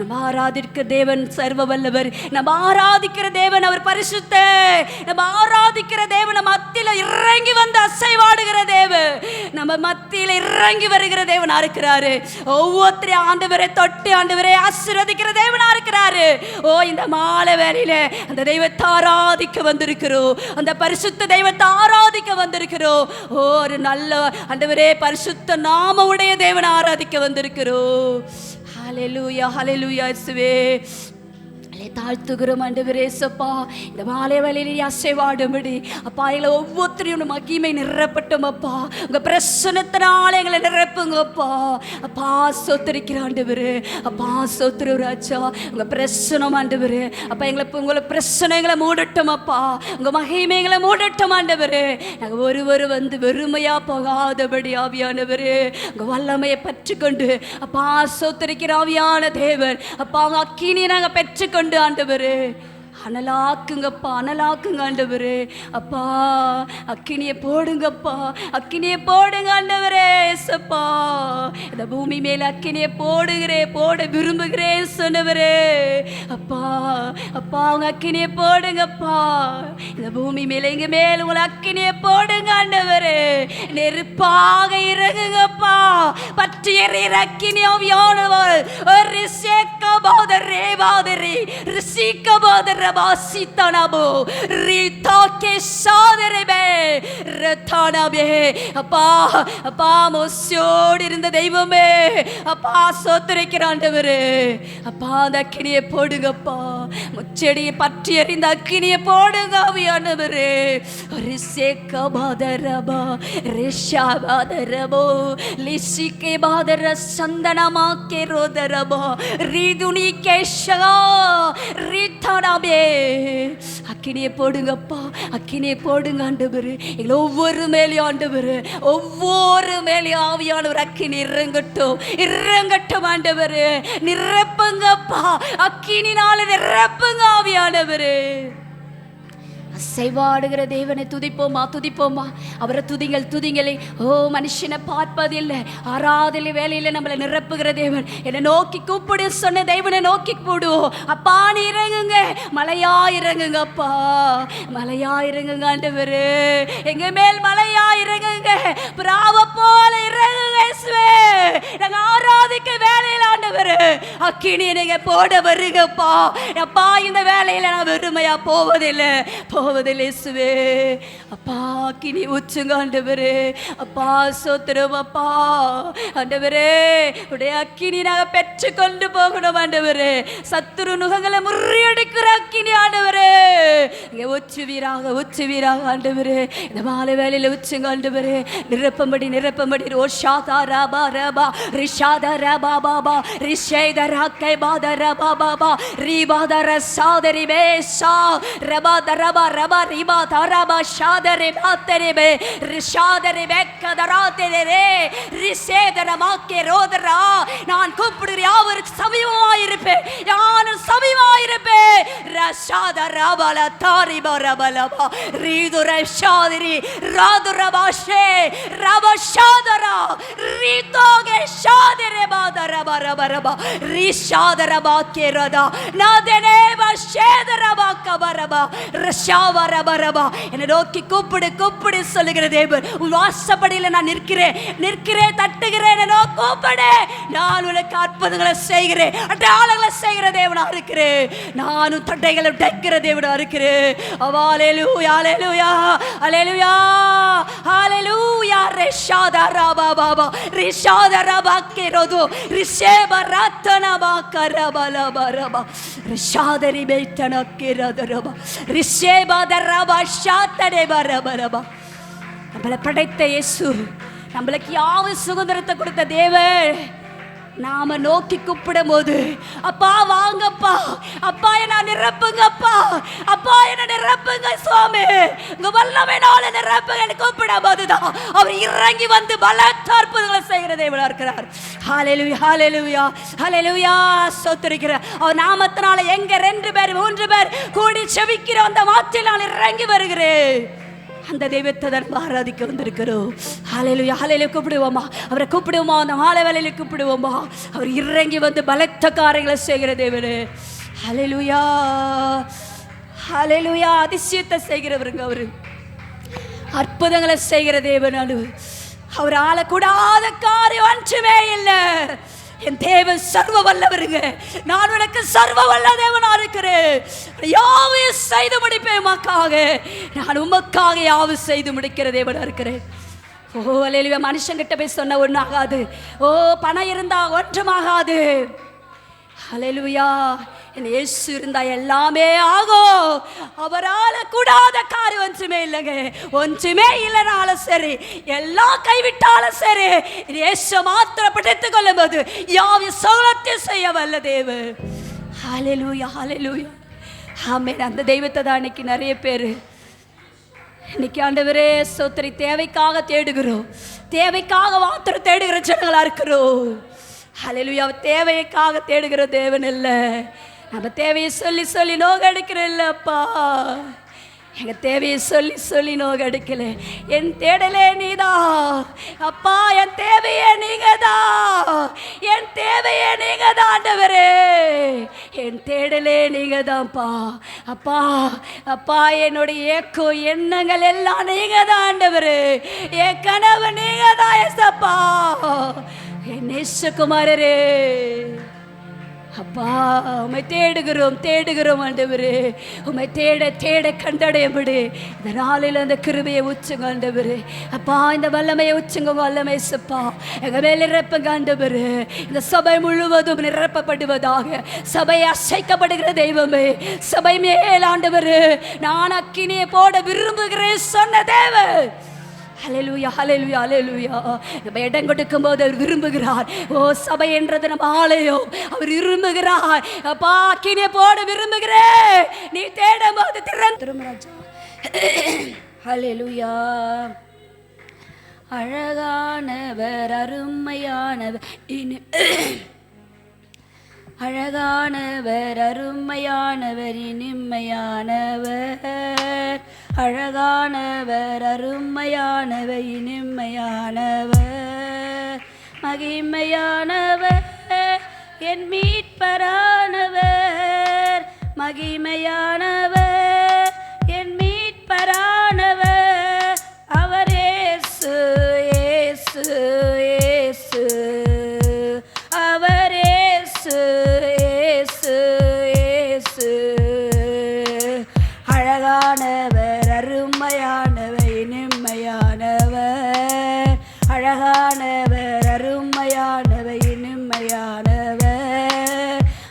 நம்ம ஆராதிக்கிற தேவன் சர்வ வல்லவர், நம்ம ஆராதிக்கிற தேவன் அவர் பரிசுத்தர், நம்ம ஆராதிக்கிற தேவன் நம்ம மத்தியில இறங்கி வந்து அசைவாடுகிற தேவன், நம்ம மத்தியில இறங்கி வருகிற தேவனா இருக்கிறாரு. ஒவ்வொருத்தரையும் ஆண்டவரை தொட்டு ஆண்டவரை ஆசீர்வதிக்கிற தேவனா இருக்கிறாரு. ஓ இந்த மாலை வேளையில அந்த தெய்வத்தை ஆராதிக்க வந்திருக்கிறோம், அந்த பரிசுத்த தெய்வத்தை ஆராதிக்க வந்திருக்கிறோம். ஓ ஒரு நல்ல ஆண்டவரே பரிசுத்த நாம உடைய தேவனை ஆராதிக்க வந்திருக்கிறோம். ஹல்லேலூயா, ஹல்லேலூயா இயேசுவே. தாழ்த்துகிறோம் ஆண்டவரே ஏசப்பா. இந்த மாலை வேளையிலே அசைவாடும்படி அப்பா எங்களை ஒவ்வொருத்தரையும் மகிமை நிரப்பட்டும் அப்பா. உங்க பிரசன்னத்தினால எங்களை நிரப்புங்க அப்பா. அப்பா சொத்திருக்கிற ஆண்டவரே, அப்பா சொத்துரு ராஜா, உங்க பிரசனம் ஆண்டவரே அப்பா எங்களை உங்களை பிரசனைகளை மூடட்டும் அப்பா, உங்க மகிமைகளை மூடட்டும் ஆண்டவரே. நாங்கள் ஒருவர் வந்து வெறுமையா போகாதபடி ஆவியானவரே உங்க வல்லமையை பற்றிக்கொண்டு அப்பா சொத்திருக்கிற ஆவியான தேவன் அப்பா அவங்க அக்கினியை நாங்கள் பெற்றுக்கொண்டு ஆண்டவரே அனலாக்குங்கப்பா, அனலாக்குங்க ஆண்டவரே. அப்பா அக்கினியை போடுங்கப்பா, அக்கினியை போடுங்க ஆண்டவரே ஏசப்பா. இந்த பூமி மேல அக்கினியை போட விரும்புகிறேன் சொன்னவரே அப்பா. அப்பா உங்க அக்கினியை போடுங்கப்பா, இந்த பூமி மேல எங்க மேல உங்களை அக்கினியை போடுங்க ஆண்டவரே. நெருப்பாக இறங்குங்கப்பா, பற்றி எறிகிற அக்கினி ஆவியானவர் ஒரு சேக்க போதரே பாதரே ரிசிக்க போதர பாசித்தனபோ ரிதாக்கே சாதரபே ரதானபே. அப்பா அப்பா மோசோடு இருந்த தெய்வமே அப்பா சோத்திரிக்கிற ஆண்டவரே அப்பா அந்த அக்கினியை போடுங்கப்பா, முச்செடியை பற்றி எறிந்த அக்கினியை போடுங்க ஆவியானவரே. ரிசேக்க பாதரபா ரிஷா பாதரபோ லிசிக்கே பாதர சந்தனமாக்கே ரோதரபா ரிதுனி கேஷா ரிதானபே. அக்கினியை போடுங்கப்பா, அக்கினியை போடுங்க ஆண்டவரே. எங்களை ஒவ்வொரு மேலேயும் ஆண்டவரே, ஒவ்வொரு மேலேயும் ஆவியானவர் அக்கினி இறங்கட்டும், இறங்கட்டும் ஆண்டவரே. நிரப்புங்கப்பா, அக்கினினால நிரப்புங்க ஆவியானவரே. அசைவாடுகிற தேவனை துதிப்போமா துதிப்போமா. அவரை துதிங்கள் துதிங்களை. ஓ மனுஷனை பார்ப்பதில்லை, ஆராதனை வேலையில் நம்மளை நிரப்புகிற தேவன். என்னை நோக்கி கூப்பிடு சொன்ன தேவனை நோக்கி கூப்பிடுவோம். அப்பா நீ இறங்குங்க, மலையா இறங்குங்க அப்பா, மலையா இறங்குங்க ஆண்டவரே, எங்க மேல் மலையா இறங்குங்க, பிராவ போல இறங்குங்க இயேசுவே. நாங்க ஆராதிக்க வேலையில் ஆண்டவரே அக்கினி நீங்க போட வருங்கப்பா. அப்பா இந்த வேலையில நான் வெறுமையா போவதில்லை இயேசுவே. அப்பா அக்கினி ஊற்றுங்க ஆண்டவரே. அப்பா சோத்திரம் அப்பா ஆண்டவரே, உடைய அக்கினி நாங்க பெற்று கொண்டு போகணும் ஆண்டவரே. சத்துரு நுகங்களை முறியடிக்கிற அக்கினி ஆண்டவரே இங்க உச்சுவீராக ஆண்டவரே. இந்த மாலை வேலையில உச்சுங்க ஆண்டவரே. நிரப்பம்படி ரோஷாதா ரபா ரபா ரிஷாதா ரபா பாபா ரிஷேதா ராக்கை பாதா ரபா பாபா ரிபாதா ரசாதரி பேஷா ரபா ரபா ரபா ரிபா தரபா ஷாதரி பாத்தரிபே ரிஷாதரி பெக்கதராதரே ரிஷேதர மாக்கே ரோதரா. நான் கூப்பிடுற யாவருக்கு சமீபமாயிருப்பேன், யானும் சமீபமாயிருப்பேன். ரஷாதா ரபல தாரிபா ரபலபா ரீதுர ஷாதரி ராதுரபாஷே ரபஷாதரா ரீதோகே ஷாதரே பாதரபா ரபா ரபா ரிஷாதரபா கேரதா நாதனே பஷேதரபா கபரபா ரஷாவரபரபா. என்னை நோக்கி கூப்பிடு சொல்லுகிற தேவன். உன் வாசப்படியில் நான் நிற்கிறேன் தட்டுகிறேன். என்னை கூப்பிடு, நான் உனக்கு அற்புதங்களை செய்கிறேன், அடையாளங்களை செய்கிற தேவனா இருக்கிறேன். நானும் தட்டைகளை உடைக்கிற தேவனா இருக்கிறேன். ஹல்லேலூயா ஹல்லேலூயா ஹல்லேலூயா ஹல்லேலூயா. ரிஷாதா ரபா பாபா ரிஷாதா ரபா கேரோது ரிஷேபா ரத்தனபா கரபலபா ரபா ரிஷாதரி பேட்டன கேரதரபா ரிஷேபா தரபா ஷாத்தரபா ரபா ரபா. நம்மளை படைத்த இயேசு, நம்மளுக்கு யாவு சுதந்திரத்தை கொடுத்த தேவன், நாம நோக்கி கூப்பிடும் போது அப்பா வாங்கப்பா, அப்பா என்ன நிரப்புங்கப்பா, அப்பா என்ன நிரப்புங்க சுவாமி, உங்க வல்லமையினால நிரப்புங்க கூப்பிடும் போதுதான் அவர் இறங்கி வந்து பலத்த அற்புதங்களை செய்கிற தேவனா இருக்கிறார். ஹல்லேலூயா ஹல்லேலூயா ஹல்லேலூயா. ஸ்தோத்திரிக்கிறேன். அவர் நாமத்தினால எங்க 2 பேர் 3 பேர் கூடி செபிக்கிற அந்த வார்த்தையினால் இறங்கி வருகிறேன். அந்த தெய்வத்தை தான் ஆராதிக்க வந்திருக்கிறோம். ஹல்லேலூயா ஹல்லேலூயா. கூப்பிடுவோமா, அவரை கூப்பிடுவோமா, அந்த மாலை வேளையில கூப்பிடுவோமா. அவர் இறங்கி வந்து பலத்த காரியங்களை செய்கிற தேவனே. ஹல்லேலூயா ஹல்லேலூயா. அதிசயத்தை செய்கிறவருங்க அவரு, அற்புதங்களை செய்கிற தேவன். அவர் ஆளக்கூடாத காரியம் ஒன்றுமே இல்லை. என் தேவன் சர்வ வல்லவருங்க. நான் உனக்கு சர்வ வல்ல தேவனா இருக்கிறேன். யாவையும் செய்து முடிப்பேன் உமக்காக. நான் உமக்காக யாவும் செய்து முடிக்கிற தேவனா இருக்கிறேன். ஓ அல்லேலூயா. மனுஷங்கிட்ட போய் சொன்ன ஒன்றும் ஆகாது. ஓ பணம் இருந்தா ஒன்றுமாகாது. ஹல்லேலூயா. என் இயேசு இருந்தா எல்லாமே ஆகும். அவரால் கூடாத காரியம் ஒன்றுமே இல்லைங்க. ஒன்றுமே இல்லைனாலும் சரி, எல்லாம் கைவிட்டாலும் சரி, இயேசு மாத்திரம் பிடித்துக் கொள்ளும் போது யாவையும் சகலத்தையும் செய்ய வல்ல தேவன். ஹல்லேலூயா ஹல்லேலூயா. ஆமென். அந்த தெய்வத்தை தான் இன்னைக்கு நிறைய பேர் இன்னைக்கு ஆண்டவரே சோத்திரி தேவைக்காக தேடுகிறோம், தேவைக்காக மாத்திரம் தேடுகிற ஜனங்களா இருக்கிறோம். ஹல்லேலூயா. தேவைக்காக தேடுகிற தேவன் இல்லை, நம்ம தேவையை சொல்லி சொல்லி நோகடிக்கிற இல்லப்பா. எங்க தேவையை சொல்லி சொல்லி நோகடிக்கல. என் தேடலே நீதான் அப்பா, என் தேவையே நீங்கதான், என் தேவையே நீங்கதான் ஆண்டவரே, என் தேடலே நீங்கதான்ப்பா. அப்பா அப்பா என்னுடைய ஏக்கம் எண்ணங்கள் எல்லாம் நீங்கதான் ஆண்டவரே, என் கனவு நீங்கதான் ஏசப்பா, என் நேசகுமாரரே. அப்பா உம்மை தேடுகிறோம் ஆண்டவரே. உம்மை தேட கண்டடையபடி இந்த நாளில் அந்த கிருபையை உச்சுங்க ஆண்டவரே. அப்பா இந்த வல்லமையை உச்சுங்க, வல்லமை சப்பா எங்க மேல் நிரப்புங்க ஆண்டவரே. இந்த சபை முழுவதும் நிரப்பப்படுவதாக. சபை அசைக்கப்படுகிற தெய்வமே, சபை மேல் ஆண்டவரே நான் அக்கினியை போட விரும்புகிறேன் சொன்ன தேவன். ஹல்லேலூயா ஹல்லேலூயா ஹல்லேலூயா. நம்ம இடம் கொடுக்கும் போது அவர் விரும்புகிறார். ஓ சபை என்றது நம்ம ஆலயம், அவர் விரும்புகிறார். அப்பா அக்கினியை போட விரும்புகிறேன். நீ தேடும் போது திருமராஜா. ஹல்லேலூயா. அழகானவர் அருமையானவர், அழகானவர் அருமையானவர் இனிமையானவர், அழகானவர் அருமையானவர் இனிமையானவர் மகிமையானவர் என் மீட்பரானவர் மகிமையானவர் என் மீட்பரானவர் அவர் இயேசு இயேசு இயேசு அவர் இயேசு இயேசு இயேசு அழகானவர் அருமையானவர் இனிமையானவர் அழகானவர் அருமையானவர் இனிமையானவர்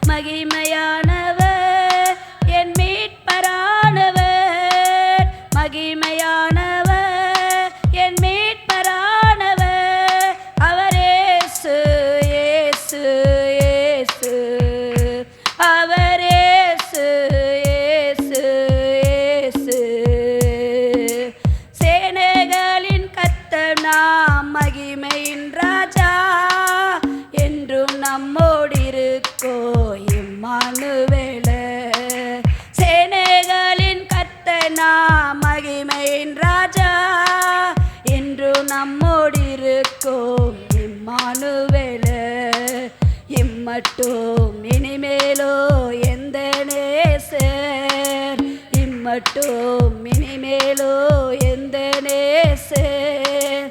மகிமையானவர் என் மீட்பரானவர் மகிமையானவர் என் மீட்பரானவர் அவர் இயேசு இயேசு இயேசு அவர் இயேசு இயேசு இயேசு சேனைகளின் கர்த்தர் நாம் மகிமையின் ராஜா என்றும் நம்மோடிருக்கோ இம்மானுவேலே சேனைகளின் கர்த்தர் நாம் மகிமையின் ராஜா என்றும் நம்மோடிருக்கோம் இம்மானுவேலே இம்மட்டும் இனிமேலோ எந்த நேசர் இம்மட்டும் இனிமேலோ எந்த நேசர்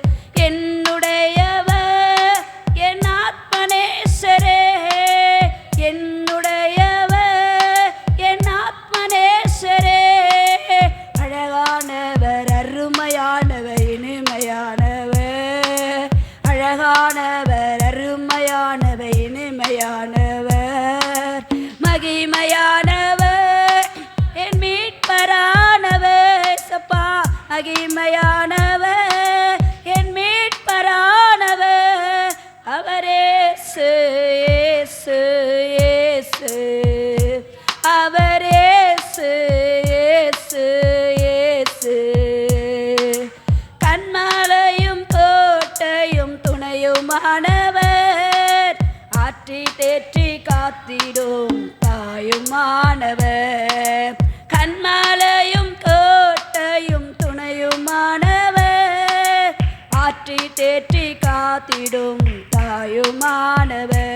என்னுடையவர் என் ஆத்மநேசரே என்னுடையவர் என் ஆத்மநேசரே அழகானவர் அருமையானவர் இனிமையானவர் அழகானவர் அருமையானவர் இனிமையானவர் மகிமையானவர் என் மீட்பரானவர் சப்பா மகிமையானவர் என் மீட்பரானவர் அவர் இயேசு இயேசு இயேசு அவர் இயேசு இயேசு இயேசு கண்மலையும் கோட்டையும் துணையுமானவர் ஆற்றி தேற்றி காத்திடும் தாயுமானவர் கண்மலையும் கோட்டையும் துணையுமானவர் ஆற்றி தேற்றி காத்திடும் தாயுமானவர்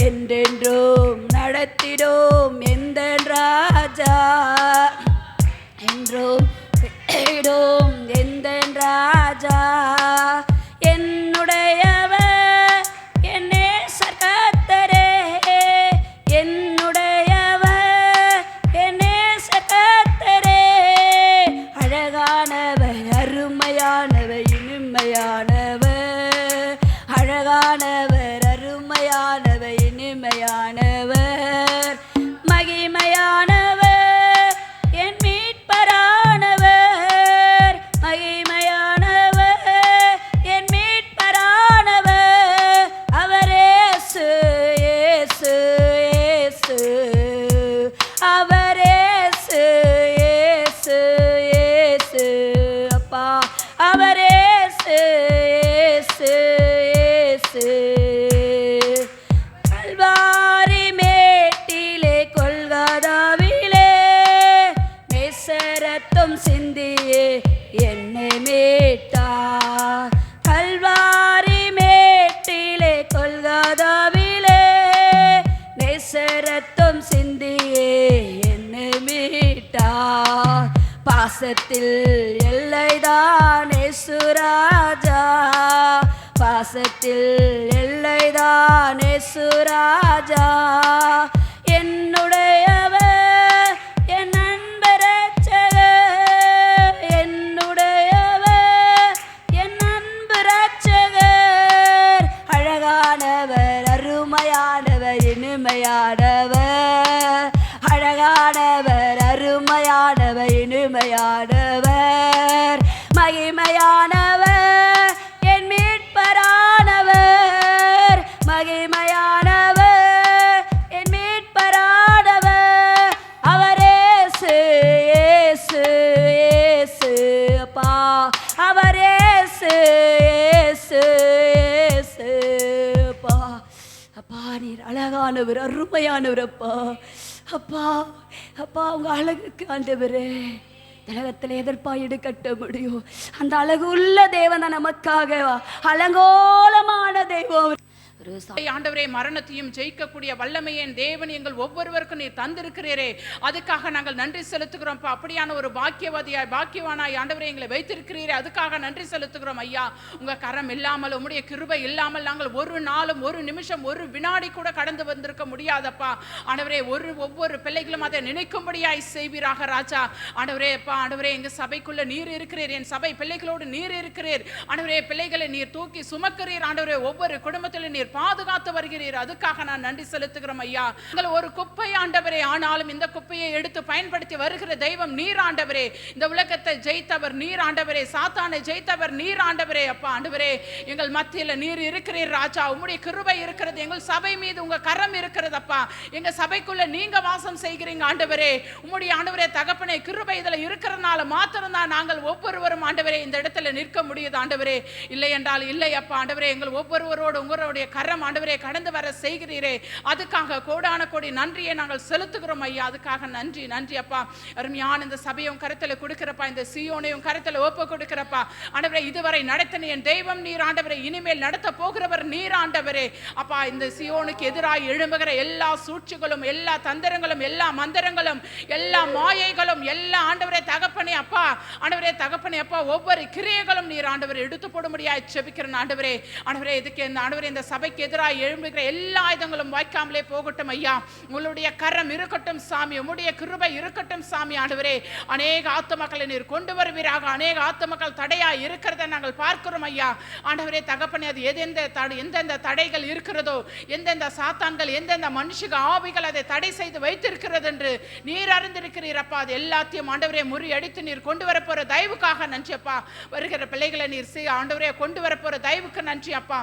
என்றென்றும் நடத்திடும் எந்த ராஜா என்றும் விடும் எந்த ராஜா என்னுடையவர் என் நேசர் கர்த்தரே என்னுடையவர் என் நேசர் கர்த்தரே அழகானவர் அருமையானவர் இனிமையானவர் அழகானவர் அருமையானவர் இனிமையானவர் மகிமையானவர் என் மீட்பரானவர் மகிமையானவர் என் மீட்பரானவர் அவர் இயேசு இயேசு இயேசு அவர் இயேசு இயேசு இயேசு அப்பா அவர் இயேசு இயேசு இயேசு கல்வாரி மேட்டிலே கொல்கதாவிலே மேசரத்தம் சிந்தியே என்னை மீட்டார் கல்வாரி மேட்டிலே கொல்கதாவிலே மேசரத்தம் சிந்தியே என்னை மீட்டார் பாசத்தில் எல்லைதான் இயேசுராஜா பாசத்தில் எல்லைதான் இயேசுராஜா என்னுடையவர் என் அன்பு இரட்சகர் என்னுடையவர் என் அன்பு இரட்சகர் அழகானவர் அருமையானவர் இனிமையானவர் அழகானவர் அருமையானவர் இனிமையானவர் மகிமையானவர் என் மீட்பரானவர் மகிமையானவர் என் மீட்பரானவர் அவர் இயேசு இயேசு இயேசு அப்பா அவர் இயேசு இயேசு இயேசு அப்பா அப்பா நீர் அழகானவர் அருமையானவர் அப்பா அப்பா அப்பா உங்க அழகுக்கு ஆண்டவரே உலகத்தில் எதிர்ப்பாயிடு கட்ட முடியும். அந்த அழகு உள்ள தேவன் தான் நமக்காக அலங்கோலமான தெய்வம். ஆண்டவரே, மரணத்தையும் ஜெயிக்கக்கூடிய வல்லமையை தேவன் எங்கள் ஒவ்வொருவருக்கும் நீர் தந்திருக்கிறீரே, அதுக்காக நாங்கள் நன்றி செலுத்துகிறோம். அப்படியான ஒரு பாக்கியவானாய் ஆண்டவரே எங்களை வைத்திருக்கிறீரே, அதுக்காக நன்றி செலுத்துகிறோம் ஐயா. உங்க கரம் இல்லாமல், உம்முடைய கிருபை இல்லாமல் நாங்கள் ஒரு நாளும், ஒரு நிமிஷம், ஒரு வினாடி கூட கடந்து வந்திருக்க முடியாதப்பா. ஆண்டவரே, ஒவ்வொரு பிள்ளைகளும் அதை நினைக்கும்படியாய் செய்வீராக ராஜா. ஆண்டவரே அப்பா, ஆண்டவரே எங்க சபைக்குள்ள நீர் இருக்கிறீர், என் சபை பிள்ளைகளோடு நீர் இருக்கிறீர். ஆண்டவரே, பிள்ளைகளை நீர் தூக்கி சுமக்கிறீர். ஆண்டவரே, ஒவ்வொரு குடும்பத்திலும் நீர் பாதுகாத்து வருகிறீர், அதுக்காக நான் நன்றி செலுத்துகிறோம் ஐயா. ஒரு குப்பை ஆண்டவரே, ஆனாலும் இந்த குப்பையை எடுத்து பயன்படுத்தி வருகிற தெய்வம் நீர் ஆண்டவரே. இந்த உலகத்தை ஜெயித்தவர் நீர் ஆண்டவரே, சாத்தானை ஜெயித்தவர் நீர் ஆண்டவரே. அப்பா ஆண்டவரே, எங்கள் மத்தியில் நீர் இருக்கிறீர் ராஜா. உம்முடைய கிருபை இருக்கிறது, எங்கள் சபை மீது உங்க கரம் இருக்கிறது அப்பா. எங்க சபைக்குள்ள நீங்க வாசம் செய்கிறீங்க ஆண்டவரே. உம்முடைய ஆண்டவரே தகப்பனே, கிருபை இதுல இருக்கிறதுனால மாத்திரம்தான் நாங்கள் ஒவ்வொருவரும் ஆண்டவரே இந்த இடத்துல நிற்க முடியுது ஆண்டவரே. இல்லை என்றால் இல்லை அப்பா ஆண்டவரே. எங்கள் ஒவ்வொருவரோடு உங்களுடைய கரம் ஆண்டவரே கடந்து வர செய்கிறீரே, அதுக்காக கோடான கோடி நன்றியை நாங்கள் செலுத்துகிறோம் ஐயா. அதுக்காக நன்றி நன்றி அப்பா. அருமையான இந்த சபையும் கருத்துல கொடுக்கிறப்பா, இந்த சீயோனையும் கருத்துல ஒப்பு கொடுக்கிறப்பா ஆண்டவரே. இதுவரை நடத்தின என் தெய்வம் நீர் ஆண்டவரே, இனிமேல் நடத்த போகிறவர் நீர் ஆண்டவரே. அப்பா, இந்த சீயோனுக்கு எதிராக எழும்புகிற எல்லா சூழ்ச்சிகளும், எல்லா தந்திரங்களும், எல்லா மந்திரங்களும், எல்லா மாயைகளும், எல்லா ஆண்டவரே தகப்பனே அப்பா, ஆண்டவரே தகப்பனே அப்பா, ஒவ்வொரு கிரியைகளும் நீர் ஆண்டவரே எடுத்து போடும்படியாய் ஜெபிக்கிறேன் ஆண்டவரே. ஆண்டவரே, இதுக்கு இந்த ஆண்டவரே இந்த சபைக்கு எதிராக எழும்புகிற எல்லா ஆயுதங்களும் வாய்க்காமலே போகட்டும் ஐயா. உங்களுடைய கரம் இருக்கட்டும் சாமி, உம்முடைய கிருபை இருக்கட்டும் சாமி ஆண்டவரே. அநேக ஆத்துமக்களை நீர் கொண்டு வருவீராக. அநேக ஆத்துமக்கள் தடையா இருக்கிறத நாங்கள் பார்க்கிறோம் ஐயா. ஆண்டவரே தகப்பனே, அது எந்தெந்த தடைகள் இருக்கிறதோ, எந்தெந்த சாத்தான்கள், எந்தெந்த மனுஷக ஆவிகள் அதை தடை செய்து வைத்திருக்கிறது என்று நீர் அறிந்திருக்கிறீர் அப்பா. அது எல்லாத்தையும் ஆண்டவரே முறியடித்து நீர் கொண்டு வர போற தயவுக்காக நன்றி அப்பா. வருகிற பிள்ளைகளை நீர் ஆண்டவரே கொண்டு வர போற தயவுக்கு நன்றி அப்பா.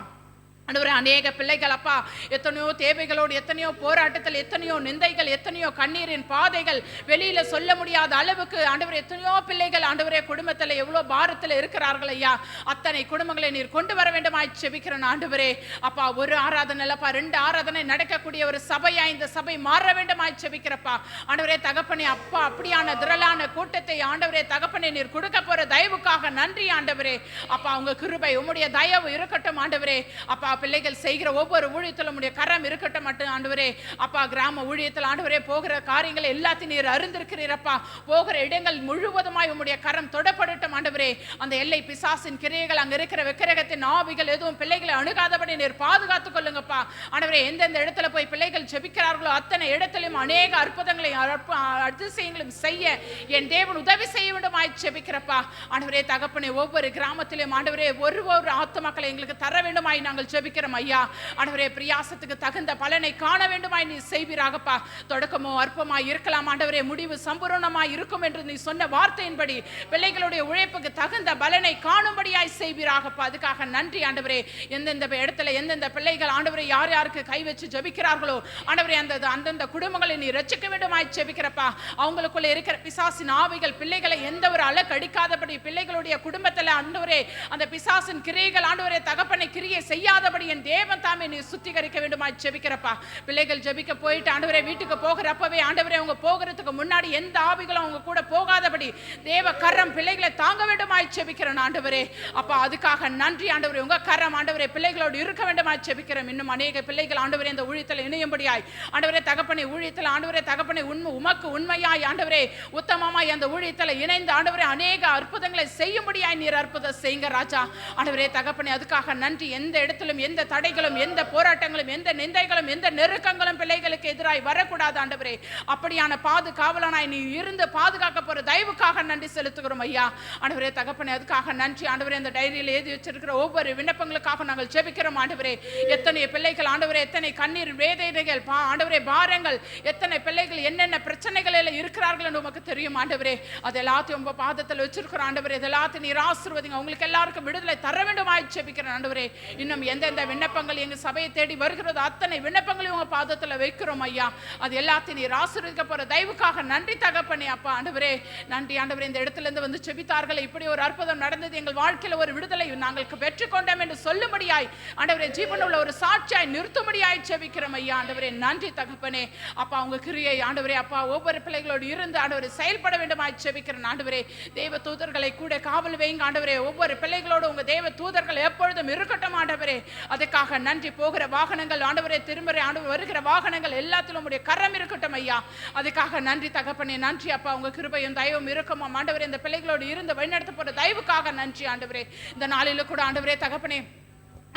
ஆண்டவரே, அநேக பிள்ளைகள் அப்பா எத்தனையோ தேவைகளோடு, எத்தனையோ போராட்டத்தில், எத்தனையோ நிந்தைகள், எத்தனையோ கண்ணீரின் பாதைகள், வெளியில சொல்ல முடியாத அளவுக்கு ஆண்டவரே எத்தனையோ பிள்ளைகள் ஆண்டவரே குடும்பத்தில் எவ்வளோ பாரத்தில் இருக்கிறார்கள் ஐயா. அத்தனை குடும்பங்களை நீர் கொண்டு வர வேண்டுமாய் ஜெபிக்கிறேன் ஆண்டவரே. அப்பா, ஒரு ஆராதனை இல்லப்பா, 2 ஆராதனை நடக்கக்கூடிய ஒரு சபையா இந்த சபை மாற வேண்டுமாய் ஜெபிக்கிறப்பா ஆண்டவரே தகப்பனே அப்பா. அப்படியான திரளான கூட்டத்தை ஆண்டவரே தகப்பனே நீர் கொடுக்க போற தயவுக்காக நன்றி ஆண்டவரே. அப்பா, உங்க கிருபை, உம்முடைய தயவு இருக்கட்டும் ஆண்டவரே. அப்பா, பிள்ளைகள் செய்கிற ஒவ்வொரு ஊழியத்திலும் உம்முடைய கரம் இருக்கட்டும் மட்டும் ஆண்டவரே. அப்பா, கிராம ஊழியத்தில் ஆண்டவரே போகிற காரியங்களை எல்லாத்தையும் நீர் அறிந்திருக்கிறீரப்பா. போகிற இடங்கள் முழுவதுமாய் உம்முடைய கரம் தொடப்படட்டும் ஆண்டவரே. அந்த எல்லை பிசாசின் கிரியைகள், அங்க இருக்கிற விக்கிரகத்தின் ஆவிகள் எதுவும் பிள்ளைகளை அணுகாதபடி நீர் பாதுகாத்துக் கொள்ளுங்கப்பா ஆண்டவரே. எந்தெந்த இடத்துல போய் பிள்ளைகள் ஜெபிக்கிறார்களோ அத்தனை இடத்திலும் அநேக அற்புதங்களையும் அதிசயங்களையும் செய்ய என் தேவன் உதவி செய்ய வேண்டுமாய் ஜெபிக்கிறப்பா ஆண்டவரே தகப்பனே. ஒவ்வொரு கிராமத்திலும் ஆண்டவரே ஒரு ஆத்துமக்களை எங்களுக்கு தர வேண்டுமாய் நாங்கள் ஜெபிக்கிறோம் ஐயா. ஆண்டவரே, பிரியாசத்துக்கு தகுந்த பலனை காண வேண்டுமாய் நீ செய்வீராகப்பா. தொடக்கமோ அற்பமாய் இருக்கலாம் ஆண்டவரே, முடிவு சம்பூர்ணமாய் இருக்கும் என்று நீ சொன்ன வார்த்தையின்படி பிள்ளைகளுடைய உழைப்புக்கு தகுந்த பலனை காணும்படியாய் செய்வீராகப்பா. அதுக்காக நன்றி ஆண்டவரே. எந்தெந்த இடத்துல எந்தெந்த பிள்ளைகள் ஆண்டவரே யார் யாருக்கு கை வச்சு ஜெபிக்கிறார்களோ ஆண்டவரே அந்தந்த குடும்பங்களை நீ ரட்சிக்க வேண்டுமாய் ஜெபிக்கிறப்பா. அவங்களுக்குள்ள இருக்கிற பிசாசின் ஆவிகள் பிள்ளைகளை எந்த ஒரு அலக்கடிக்காதபடி, பிள்ளைகளுடைய குடும்பத்தில் ஆண்டவரே அந்த பிசாசின் கிரியைகள் ஆண்டவரே தகப்பனை கிரியை செய்யாதபடி என் தேவன் தாமே நீ சுத்திகரிக்க வேண்டுமாய் ஜெபிக்கிறப்பா. பிள்ளைகள் ஜெபிக்க போயிட்டு ஆண்டவரே வீட்டுக்கு போகிறப்பவே ஆண்டவரே அவங்க போகிறதுக்கு முன்னாடி எந்த ஆவிகளும் அவங்க கூட போகாதபடி தேவ கரம் பிள்ளைகளை தாங்க வேண்டுமாய் ஜெபிக்கிறேன் ஆண்டவரே. அப்பா, அதுக்காக நன்றி ஆண்டவரே. உங்க கரம் ஆண்டவரே பிள்ளைகளோடு இருக்க வேண்டுமாய் ஜெபிக்கிறேன். இன்னும் அநேக பிள்ளைகள் ஆண்டவரே இந்த ஊழியத்தில் இணையும்படியாய் ஆண்டவரே தகப்பனை ஊழியத்தில் ஆண்டவரே தகப்பனை உமக்கு உண்மையாய் ஆண்டவரே உத்தமமாய் அந்த ஊழியத்தில் இணைந்து ஆண்டவரே அநேக அற்புதங்களை செய்யும்படியாய் நீர் அற்புதம் செய்யுங்க ராஜா. ஆண்டவரே தகப்பனை, அதுக்காக நன்றி. எந்த இடத்திலும் எந்த தடைகளும், எந்த போராட்டங்களும், எந்த நிந்தைகளும், எந்த நெருக்கங்களும் பிள்ளைகளுக்கு எதிராய் வரக்கூடாது ஆண்டவரே. அப்படியான பாதுகாவலனாய் நீ இருந்து பாதுகாக்க போற தயவுக்காக நன்றி செலுத்துகிறோம் ஐயா. ஆண்டவரே தகப்பனே, அதுக்காக நன்றி ஆண்டவரே. அந்த டைரியில் எழுதி வச்சிருக்கிற ஒவ்வொரு விண்ணப்பங்களுக்காக நாங்கள் ஜெபிக்கிறோம் ஆண்டவரே. எத்தனை பிள்ளைகள் ஆண்டவரே, எத்தனை கண்ணீர் வேதனைகள் ஆண்டவரே, பாரங்கள், எத்தனை பிள்ளைகள் என்னென்ன பிரச்சனைகள் எல்லாம் இருக்கிறார்கள் என்று உமக்கு தெரியும் ஆண்டவரே. அது எல்லாத்தையும் உங்க பாதத்தில் வச்சிருக்கிறோம் ஆண்டவரே. இதெல்லாத்தையும் நீர் ஆசீர்வதிங்க. உங்களுக்கு எல்லாருக்கும் விடுதலை தர வேண்டுமாய் ஜெபிக்கிறேன் ஆண்டவரே. இன்னும் எந்தெந்த எந்தெந்த விண்ணப்பங்கள் எங்க சபையை தேடி வருகிறதோ அத்தனை விண்ணப்பங்களையும் உங்க பாதத்துல வைக்கிறோம் ஐயா. அது எல்லாத்தையும் நீர் ஆசீர்வதிக்க போற தயவுக்காக நன்றி தகப்பனே. அப்பா ஆண்டவரே நன்றி ஆண்டவரே. இந்த இடத்துல இருந்து வந்து செபித்தார்கள், இப்படி ஒரு அற்புதம் நடந்தது, எங்கள் வாழ்க்கையில ஒரு விடுதலை நாங்கள் பெற்றுக்கொண்டோம் என்று சொல்லும்படியாய் ஆண்டவரே, ஜீவனுள்ள ஒரு சாட்சியாய் நிறுத்தும்படியாய் செபிக்கிறோம் ஐயா. ஆண்டவரே நன்றி தகப்பனே. அப்பா உங்க கிரியை ஆண்டவரே அப்பா ஒவ்வொரு பிள்ளைகளோடு இருந்து ஆண்டவரே செயல்பட வேண்டுமாய் செபிக்கிறேன் ஆண்டவரே. தேவ தூதர்களை கூட காவல் வைங்க ஆண்டவரே. ஒவ்வொரு பிள்ளைகளோடு உங்க தேவ தூதர்கள் எப்பொழுதும் இருக்கட்டும் ஆண்டவரே. அதுக்காக நன்றி. போகிற வாகனங்கள் ஆண்டவரே, திரும்புகிற ஆண்டவர் வருகிற வாகனங்கள் எல்லாத்திலும் உங்களுடைய கரம் இருக்கட்டும் ஐயா. அதுக்காக நன்றி தகப்பனே. நன்றி அப்பா. உங்க கிருபையும் தயவும் இருக்குமாம் ஆண்டவரே. இந்த பிள்ளைகளோடு இருந்து வழிநடத்த போற தயவுக்காக நன்றி ஆண்டவரே. இந்த நாளில கூட ஆண்டவரே தகப்பனே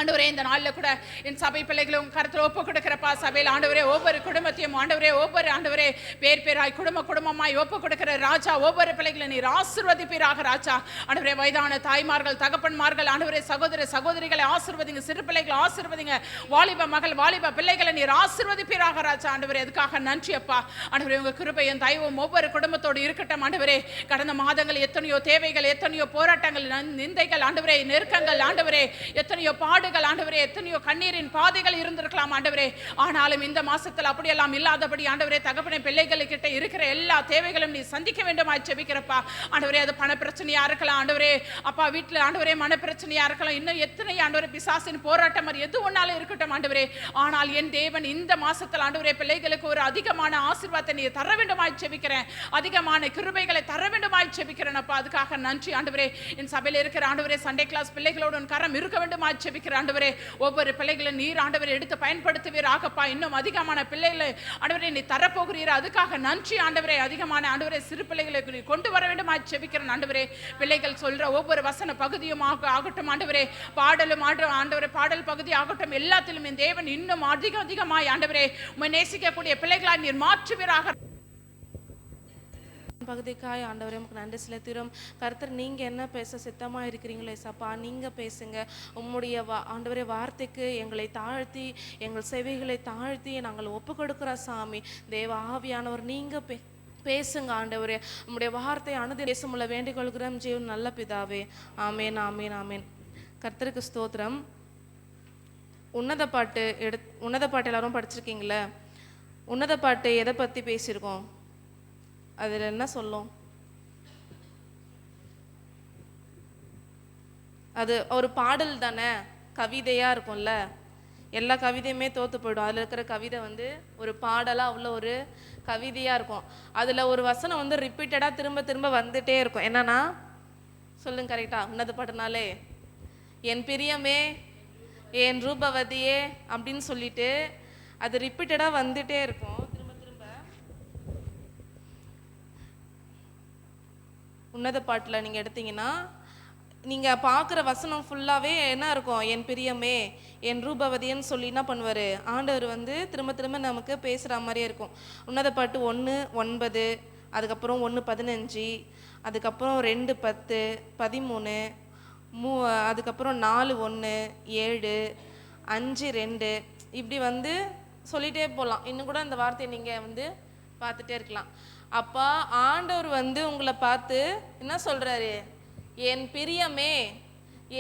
ஆண்டவரே, இந்த நாளில் கூட என் சபை பிள்ளைகளும் கருத்தில் ஒப்பு கொடுக்கிறப்பா. சபையில் ஆண்டவரே ஒவ்வொரு குடும்பத்தையும் ஆண்டவரே ஒவ்வொரு ஆண்டவரே பேர் பேராய் குடும்பமாய் ஒப்பு கொடுக்கிற ராஜா, ஒவ்வொரு பிள்ளைகளை நீர் ஆசீர்வதிப்பீராக ராஜா. ஆண்டவரே வயதான தாய்மார்கள் தகப்பன்மார்கள் ஆண்டவரே சகோதரிகளை ஆசீர்வதிங்க, சிறு பிள்ளைகளை ஆசீர்வதிங்க, வாலிப மகள் வாலிப பிள்ளைகளை நீர் ஆசீர்வதிப்பீராக ராஜா. ஆண்டவரே அதுக்காக நன்றி அப்பா. ஆண்டவரே உங்க கிருபையும் தயவும் ஒவ்வொரு குடும்பத்தோடு இருக்கட்டும் ஆண்டவரே. கடந்த மாதங்கள் எத்தனையோ தேவைகள், எத்தனையோ போராட்டங்கள், நிந்தைகள் ஆண்டவரே, நெருக்கங்கள் ஆண்டவரே, எத்தனையோ பாடு ஆண்டவரே, எத்தனையோ கண்ணீரின் பாதைகள் இருந்திருக்கலாம் ஆண்டவரே. ஆனாலும் இந்த மாசத்துல அப்படியெல்லாம் இல்லாதபடி ஆண்டவரே தகப்பனே பிள்ளைகளுக்கிட்ட இருக்கிற எல்லா தேவைகளும் நீ சந்திக்க வேண்டும் ஜெபிக்கிறப்பா ஆண்டவரே. அது பண பிரச்சனையா இருக்கலாம் ஆண்டவரே அப்பா, வீட்டுல ஆண்டவரே மன பிரச்சனையா இருக்கலாம், இன்னும் எத்தனை ஆண்டவரே பிசாசின் போராட்டம் எது ஒன்னாலும் இருக்கட்டும் ஆண்டவரே. ஆனால் என் தேவன் இந்த மாசத்துல ஆண்டவரே பிள்ளைகளுக்கு ஒரு அதிகமான ஆசீர்வாதத்தை நீ தர வேண்டுமாய் ஜெபிக்கிறேன், அதிகமான கிருபைகளை தர வேண்டுமாய் ஜெபிக்கிறேன் அப்பா. அதுக்காக நன்றி ஆண்டவரே. என் சபையில இருக்கிற ஆண்டவரே சண்டே கிளாஸ் பிள்ளைகளோட கரம் இருக்க வேண்டுமாய் ஜெபிக்கிறேன் ஆண்டவரே. ஒவ்வொரு பிள்ளைகளை நீர் ஆண்டவரை எடுத்து பயன்படுத்துவீராகப்பா. இன்னும் அதிகமான பிள்ளைகளை ஆண்டவரே நீ தரப்போகிறீர், அதுக்காக நன்றி ஆண்டவரே. அதிகமான ஆண்டவரே சிறு பிள்ளைகளுக்கு நீ கொண்டு வர வேண்டும் ஜெபிக்கிறேன் ஆண்டவரே. பிள்ளைகள் சொல்ற ஒவ்வொரு வசன பகுதியும் ஆகட்டும் ஆண்டவரே, பாடலும் ஆண்டவரே பாடல் பகுதி ஆகட்டும், எல்லாத்திலும் என் தேவன் இன்னும் அதிகமாய் ஆண்டவரே உம்மை நேசிக்கக்கூடிய பிள்ளைகளாய் நீர் மாற்றுவீராக. பகுதிக்காய் ஆண்டவரே நமக்கு நன்றி செலுத்துகிறோம். கர்த்தர் நீங்கள் என்ன பேச சித்தமாக இருக்கிறீங்களோ ஏசப்பா, நீங்கள் பேசுங்க. உம்முடைய ஆண்டவரே வார்த்தைக்கு எங்களை தாழ்த்தி, எங்கள் செவிகளை தாழ்த்தி நாங்கள் ஒப்பு கொடுக்குற சாமி. தேவ ஆவியானவர் நீங்கள் பேசுங்க ஆண்டவரே. உம்முடைய வார்த்தை அனுதி பேசமுள்ள வேண்டிக் கொள்கிறோம் ஜீவன் நல்ல பிதாவே. ஆமேன் ஆமேன் ஆமேன். கர்த்தருக்கு ஸ்தோத்திரம். உன்னத பாட்டு எல்லாரும் படிச்சிருக்கீங்களே. உன்னத பாட்டு எதை பற்றி பேசியிருக்கோம்? அதில் என்ன சொல்லும்? அது ஒரு பாடல் தானே, கவிதையாக இருக்கும்ல. எல்லா கவிதையுமே தோற்று போயிடும். அதில் இருக்கிற கவிதை ஒரு பாடலாக அவ்வளோ ஒரு கவிதையாக இருக்கும். அதில் ஒரு வசனம் ரிப்பீட்டடாக திரும்ப திரும்ப வந்துட்டே இருக்கும். என்னன்னா சொல்லுங்க கரெக்டா? உன்னத பாட்டுனாலே என் பிரியமே என் ரூபவதியே அப்படின்னு சொல்லிட்டு அது ரிப்பீட்டடாக வந்துட்டே இருக்கும். உன்னத பாட்டில் நீங்கள் எடுத்தீங்கன்னா நீங்கள் பார்க்குற வசனம் ஃபுல்லாகவே என்ன இருக்கும்? என் பிரியமே என் ரூபவதின்னு சொல்லி என்ன பண்ணுவார் ஆண்டவர் திரும்ப திரும்ப நமக்கு பேசுகிற மாதிரியே இருக்கும். உன்னத பாட்டு 1:9, அதுக்கப்புறம் 1:15, அதுக்கப்புறம் 2:10, 13, அதுக்கப்புறம் 4:1, 7, 5:2 இப்படி சொல்லிகிட்டே போகலாம். இன்னும் கூட அந்த வார்த்தையை நீங்கள் பார்த்துட்டே இருக்கலாம். அப்பா ஆண்டவர் உங்களை பார்த்து என்ன சொல்றாரு? என் பிரியமே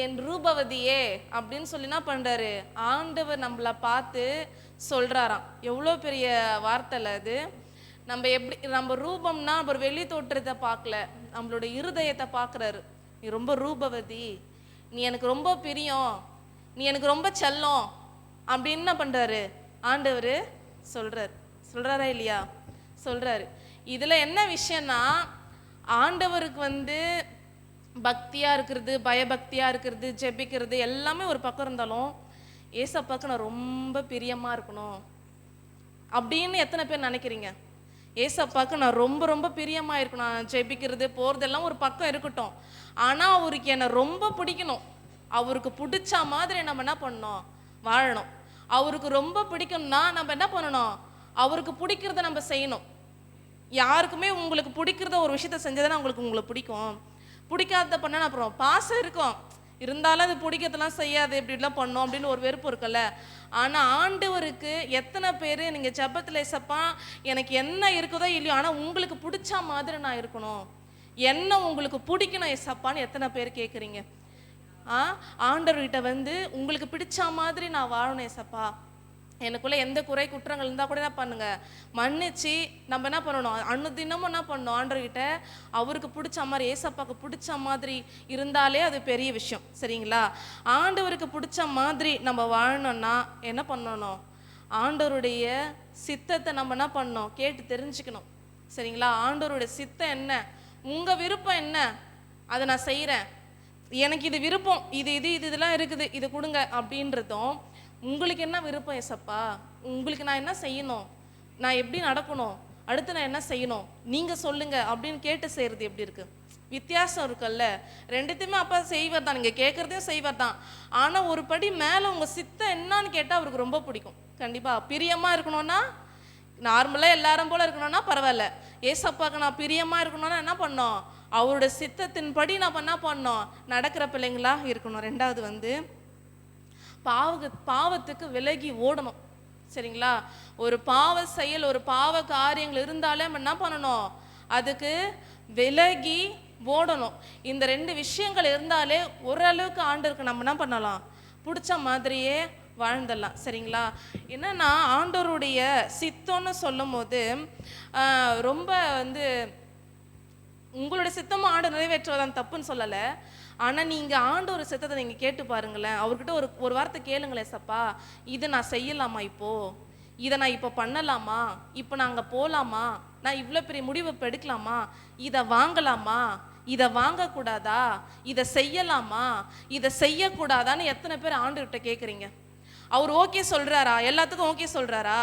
என் ரூபவதியே அப்படின்னு சொல்லி என்ன பண்றாரு? ஆண்டவர் நம்மளை பார்த்து சொல்றாராம். எவ்வளோ பெரிய வார்த்தைல அது. நம்ம ரூபம்னா ஒரு வெளி தோற்றத்தை பார்க்கல, நம்மளோட இருதயத்தை பார்க்குறாரு. நீ ரொம்ப ரூபவதி, நீ எனக்கு ரொம்ப பிரியம், நீ எனக்கு ரொம்ப செல்லம் அப்படின்னு என்ன பண்றாரு ஆண்டவர் சொல்றாரா இல்லையா? சொல்றாரு. இதுல என்ன விஷயம்னா, ஆண்டவருக்கு பக்தியா இருக்கிறது, பயபக்தியா இருக்கிறது, ஜெபிக்கிறது எல்லாமே ஒரு பக்கம் இருந்தாலும் ஏசப்பாக்கு நான் ரொம்ப பிரியமா இருக்கணும் அப்படின்னு எத்தனை பேர் நினைக்கிறீங்க? ஏசப்பாக்கு நான் ரொம்ப ரொம்ப பிரியமா இருக்கணும், நான் ஜெபிக்கிறது போறதெல்லாம் ஒரு பக்கம் இருக்கட்டும். ஆனா அவருக்கு என்னை ரொம்ப பிடிக்கணும். அவருக்கு பிடிச்ச மாதிரி நம்ம என்ன பண்ணணும்? வாழணும். அவருக்கு ரொம்ப பிடிக்கணும்னா நம்ம என்ன பண்ணணும்? அவருக்கு பிடிக்கிறத நம்ம செய்யணும். யாருக்குமே உங்களுக்கு பிடிக்கிறத ஒரு விஷயத்த செஞ்சதுன்னா உங்களை பிடிக்கும். பிடிக்காத பண்ண அப்புறம் பாசம் இருக்கும், இருந்தாலும் அது பிடிக்கிறதெல்லாம் செய்யாது, இப்படிலாம் பண்ணோம் அப்படின்னு ஒரு வெறுப்பு இருக்குல்ல. ஆனால் ஆண்டவருக்கு எத்தனை பேர் நீங்கள் ஜெபத்தில் ஏசப்பா எனக்கு என்ன இருக்குதோ இல்லையோ, ஆனால் உங்களுக்கு பிடிச்ச மாதிரி நான் இருக்கணும், என்ன உங்களுக்கு பிடிக்கணும் ஏசப்பான்னு எத்தனை பேர் கேட்குறீங்க? ஆண்டவர்கிட்ட வந்து உங்களுக்கு பிடிச்ச மாதிரி நான் வாழணும் ஏசப்பா, எனக்குள்ள எந்த குறை குற்றங்கள் இருந்தால் கூட என்ன பண்ணுங்க மன்னிச்சு நம்ம என்ன பண்ணணும், அனுதினமும் என்ன பண்ணணும் ஆண்டவர்கிட்ட அவருக்கு பிடிச்ச மாதிரி, ஏசப்பாவுக்கு பிடிச்ச மாதிரி இருந்தாலே அது பெரிய விஷயம். சரிங்களா? ஆண்டவருக்கு பிடிச்ச மாதிரி நம்ம வாழணும்னா என்ன பண்ணணும், ஆண்டவருடைய சித்தத்தை நம்ம என்ன பண்ணணும் கேட்டு தெரிஞ்சுக்கணும். சரிங்களா? ஆண்டவருடைய சித்தம் என்ன, உங்கள் விருப்பம் என்ன, அதை நான் செய்கிறேன், எனக்கு இது விருப்பம், இதெல்லாம் இருக்குது, இது கொடுங்க அப்படின்றதும், உங்களுக்கு என்ன விருப்பம் ஏசப்பா, உங்களுக்கு நான் என்ன செய்யணும், நான் எப்படி நடக்கணும், அடுத்து நான் என்ன செய்யணும் நீங்கள் சொல்லுங்கள் அப்படின்னு கேட்டு செய்கிறது எப்படி இருக்குது? வித்தியாசம் இருக்குல்ல. ரெண்டுத்தையுமே அப்பா செய்வார் தான், நீங்கள் கேட்குறதையும் செய்வார் தான். ஆனால் ஒரு படி மேலே உங்கள் சித்தம் என்னன்னு கேட்டால் அவருக்கு ரொம்ப பிடிக்கும். கண்டிப்பாக பிரியமாக இருக்கணும்னா, நார்மலாக எல்லாரும் போல் இருக்கணும்னா பரவாயில்ல, ஏசப்பாவுக்கு நான் பிரியமாக இருக்கணும்னா என்ன பண்ணோம், அவருடைய சித்தத்தின்படி நம்ம என்ன பண்ணோம் நடக்கிற பிள்ளைங்களா இருக்கணும். ரெண்டாவது வந்து பாவத்துக்கு விலகி ஓடணும். சரிங்களா? ஒரு பாவ செயல், ஒரு பாவ காரியங்கள் இருந்தாலே நம்ம என்ன பண்ணணும், அதுக்கு விலகி ஓடணும். இந்த ரெண்டு விஷயங்கள் இருந்தாலே ஓரளவுக்கு ஆண்டவருக்கு நம்ம என்ன பண்ணலாம், பிடிச்ச மாதிரியே வாழ்ந்துடலாம். சரிங்களா? என்னன்னா ஆண்டவருடைய சித்தம்னு சொல்லும் போது ரொம்ப வந்து உங்களுடைய சித்தமும் ஆண்டு நிறைவேற்றுவதான் தப்புன்னு சொல்லலை. ஆனால் நீங்கள் ஆண்டவர் சித்தத்தை நீங்கள் கேட்டு பாருங்களேன். அவர்கிட்ட ஒரு வார்த்தை கேளுங்களேன், சப்பா இதை நான் செய்யலாமா, இப்போது இதை நான் இப்போ பண்ணலாமா, இப்போ நான் அங்கே போகலாமா, நான் இவ்வளோ பெரிய முடிவு இப்போ எடுக்கலாமா, இதை வாங்கலாமா, இதை வாங்கக்கூடாதா, இதை செய்யலாமா, இதை செய்யக்கூடாதான்னு எத்தனை பேர் ஆண்டவர்கிட்ட கேட்குறீங்க? அவர் ஓகே சொல்கிறாரா? எல்லாத்துக்கும் ஓகே சொல்கிறாரா?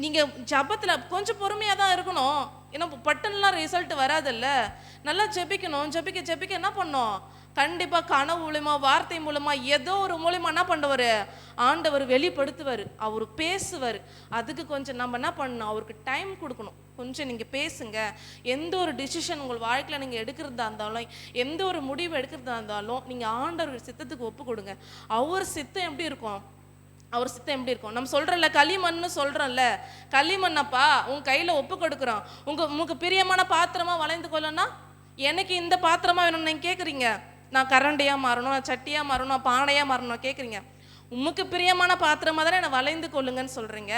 நீங்கள் ஜபத்தில் கொஞ்சம் பொறுமையாக தான் இருக்கணும். ஏன்னா பட்டன்லாம் ரிசல்ட் வராதில்ல. நல்லா ஜெபிக்கணும். ஜெபிக்க என்ன பண்ணோம், கண்டிப்பாக கனவு மூலமா, வார்த்தை மூலமாக, ஏதோ ஒரு மூலமா என்ன பண்ணுவார், ஆண்டவர் வெளிப்படுத்துவார், அவர் பேசுவார். அதுக்கு கொஞ்சம் நம்ம என்ன பண்ணணும், அவருக்கு டைம் கொடுக்கணும். கொஞ்சம் நீங்கள் பேசுங்க. எந்த ஒரு டிசிஷன் உங்கள் வாழ்க்கையில் நீங்கள் எடுக்கிறதா இருந்தாலும், எந்த ஒரு முடிவு எடுக்கிறதா இருந்தாலும் நீங்கள் ஆண்டவர் சித்தத்துக்கு ஒப்பு கொடுங்க. அவர் சித்தம் எப்படி இருக்கும், அவர் சித்தம் எப்படி இருக்கும்? நம்ம சொல்கிறோம்ல, களிமண்னு சொல்கிறோம்ல, களிமண்ணப்பா உன் கையில் ஒப்பு கொடுக்குறோம், உங்களுக்கு பிரியமான பாத்திரமாக வளைந்து கொள்ளனா, எனக்கு இந்த பாத்திரமாக வேணும்னு நீங்கள் கேட்குறீங்க. நான் கரண்டியாக மாறணும், நான் சட்டியாக மாறணும், பானையாக மாறணும் கேட்குறீங்க. உமக்கு பிரியமான பாத்திரமாக தானே என்னை வளைந்து கொள்ளுங்கன்னு சொல்கிறீங்க.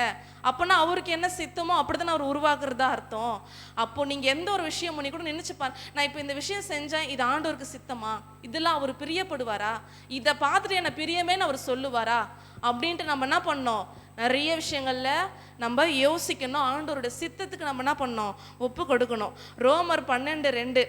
அப்போனா அவருக்கு என்ன சித்தமோ அப்படி தானே அவர் உருவாக்குறதா அர்த்தம். அப்போது நீங்கள் எந்த ஒரு விஷயம் பண்ணி கூட நினச்சிப்பார், நான் இப்போ இந்த விஷயம் செஞ்சேன், இது ஆண்டவருக்கு சித்தமா, இதெல்லாம் அவர் பிரியப்படுவாரா, இதை பார்த்துட்டு என்னை பிரியமேன்னு அவர் சொல்லுவாரா அப்படின்ட்டு நம்ம என்ன பண்ணோம், நிறைய விஷயங்களில் நம்ம யோசிக்கணும். ஆண்டவருடைய சித்தத்துக்கு நம்ம என்ன பண்ணோம், ஒப்பு கொடுக்கணும். ரோமர் 12:2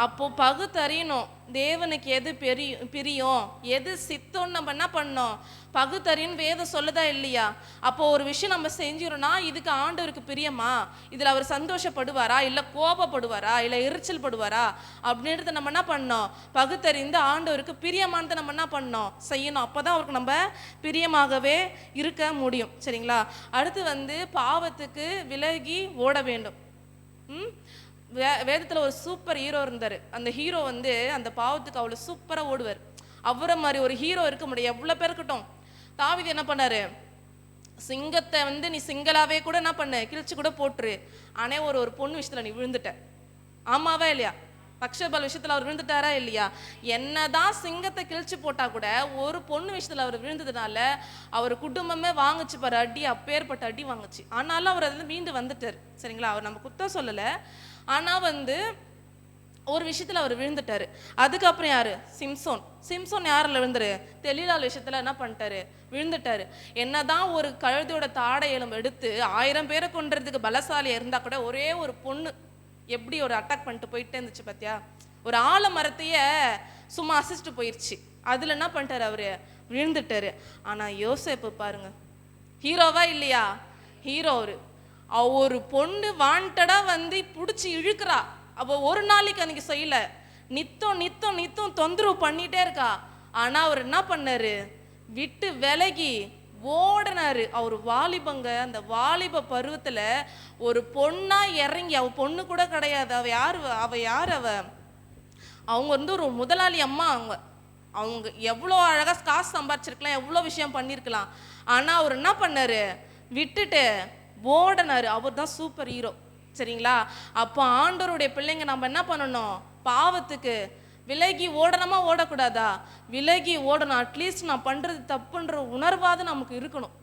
அப்போ பகுத்தறியணும் தேவனுக்கு எது பிரியம், எது சித்தம்னு நம்ம என்ன பண்ணோம், பகுத்தறின்னு வேதம் சொல்லுதா இல்லையா? அப்போ ஒரு விஷயம் நம்ம செஞ்சிடறோம்னா, இதுக்கு ஆண்டவருக்கு பிரியமா, இதில் அவர் சந்தோஷப்படுவாரா, இல்லை கோபப்படுவாரா, இல்லை எரிச்சல் படுவாரா அப்படின்றத நம்ம என்ன பண்ணோம், பகுத்தறிந்து ஆண்டவருக்கு பிரியமானதை நம்ம என்ன பண்ணோம் செய்யணும். அப்போ தான் அவருக்கு நம்ம பிரியமாகவே இருக்க முடியும். சரிங்களா? அடுத்து வந்து பாவத்துக்கு விலகி ஓட வேண்டும். வேதத்தில் ஒரு சூப்பர் ஹீரோ இருந்தார். அந்த ஹீரோ வந்து அந்த பாவத்துக்கு அவ்வளோ சூப்பராக ஓடுவார். அவரை மாதிரி ஒரு ஹீரோ இருக்க முடியும். எவ்வளோ பேர் இருக்கட்டும். தாவீது என்ன பண்ணாரு, சிங்கத்தை வந்து நீ சிங்களாவே கூட என்ன பண்ண கிழிச்சு கூட போட்டுரு, ஆனால் ஒரு பொண்ணு விஷயத்தில் நீ விழுந்துட்ட. ஆமாவா இல்லையா? பக்ஷபால் விஷயத்தில் அவர் விழுந்துட்டாரா இல்லையா? என்னதான் சிங்கத்தை கிழிச்சு போட்டா கூட ஒரு பொண்ணு விஷயத்தில் அவர் விழுந்ததுனால அவர் குடும்பமே வாங்குச்சு பாரு அடி, அப்பேற்பட்ட அடி வாங்குச்சு. ஆனாலும் அவர் அதில் மீண்டு வந்துட்டார். சரிங்களா? அவர் நம்ம குத்தம் சொல்லலை. ஆனால் வந்து ஒரு விஷயத்தில் அவர் விழுந்துட்டாரு. அதுக்கப்புறம் யார், சிம்சோன் யாரில் விழுந்துரு, தெலீலாள் விஷயத்தில் என்ன பண்ணிட்டாரு, விழுந்துட்டாரு. என்னதான் ஒரு கழுதையோட தாடை எலும்பு எடுத்து 1000 பேரை கொன்றதுக்கு பலசாலியாக இருந்தால் கூட ஒரே ஒரு பொண்ணு எப்படி ஒரு அட்டாக் பண்ணிட்டு போயிட்டே இருந்துச்சு பார்த்தியா? ஒரு ஆலமரத்தையே சும்மா அசிஸ்ட்டு போயிடுச்சு. அதில் என்ன பண்ணிட்டாரு, அவர் விழுந்துட்டாரு. ஆனால் யோசேப்பு பாருங்க, ஹீரோவா இல்லையா? ஹீரோ. ஒரு பொண்ணு வாண்டடாக வந்து பிடிச்சி இழுக்கிறா. அவள் ஒரு நாளைக்கு அன்னைக்கு செய்யலை, நித்தம் தொந்தரவு பண்ணிகிட்டே இருக்கா. ஆனால் அவர் என்ன பண்ணாரு, விட்டு விலகி ஓடினாரு. அவர் வாலிபங்க, அந்த வாலிப பருவத்துல ஒரு பொண்ணா இறங்கி, அவ பொண்ணு கூட கிடையாது, அவ யார் அவங்க வந்து ஒரு முதலாளி அம்மா. அவங்க எவ்வளோ அழகா காசு சம்பாதிச்சிருக்கலாம், எவ்வளோ விஷயம் பண்ணியிருக்கலாம். ஆனா அவர் என்ன பண்ணாரு, விட்டுட்டு ஓடினாரு. அவர் தான் சூப்பர் ஹீரோ. சரிங்களா? அப்போ ஆண்டவருடைய பிள்ளைங்க நம்ம என்ன பண்ணணும், பாவத்துக்கு விலகி ஓடணுமா ஓடக்கூடாதா? விலகி ஓடணும். அட்லீஸ்ட் நான் பண்றது தப்புன்ற உணர்வாது நமக்கு இருக்கணும்.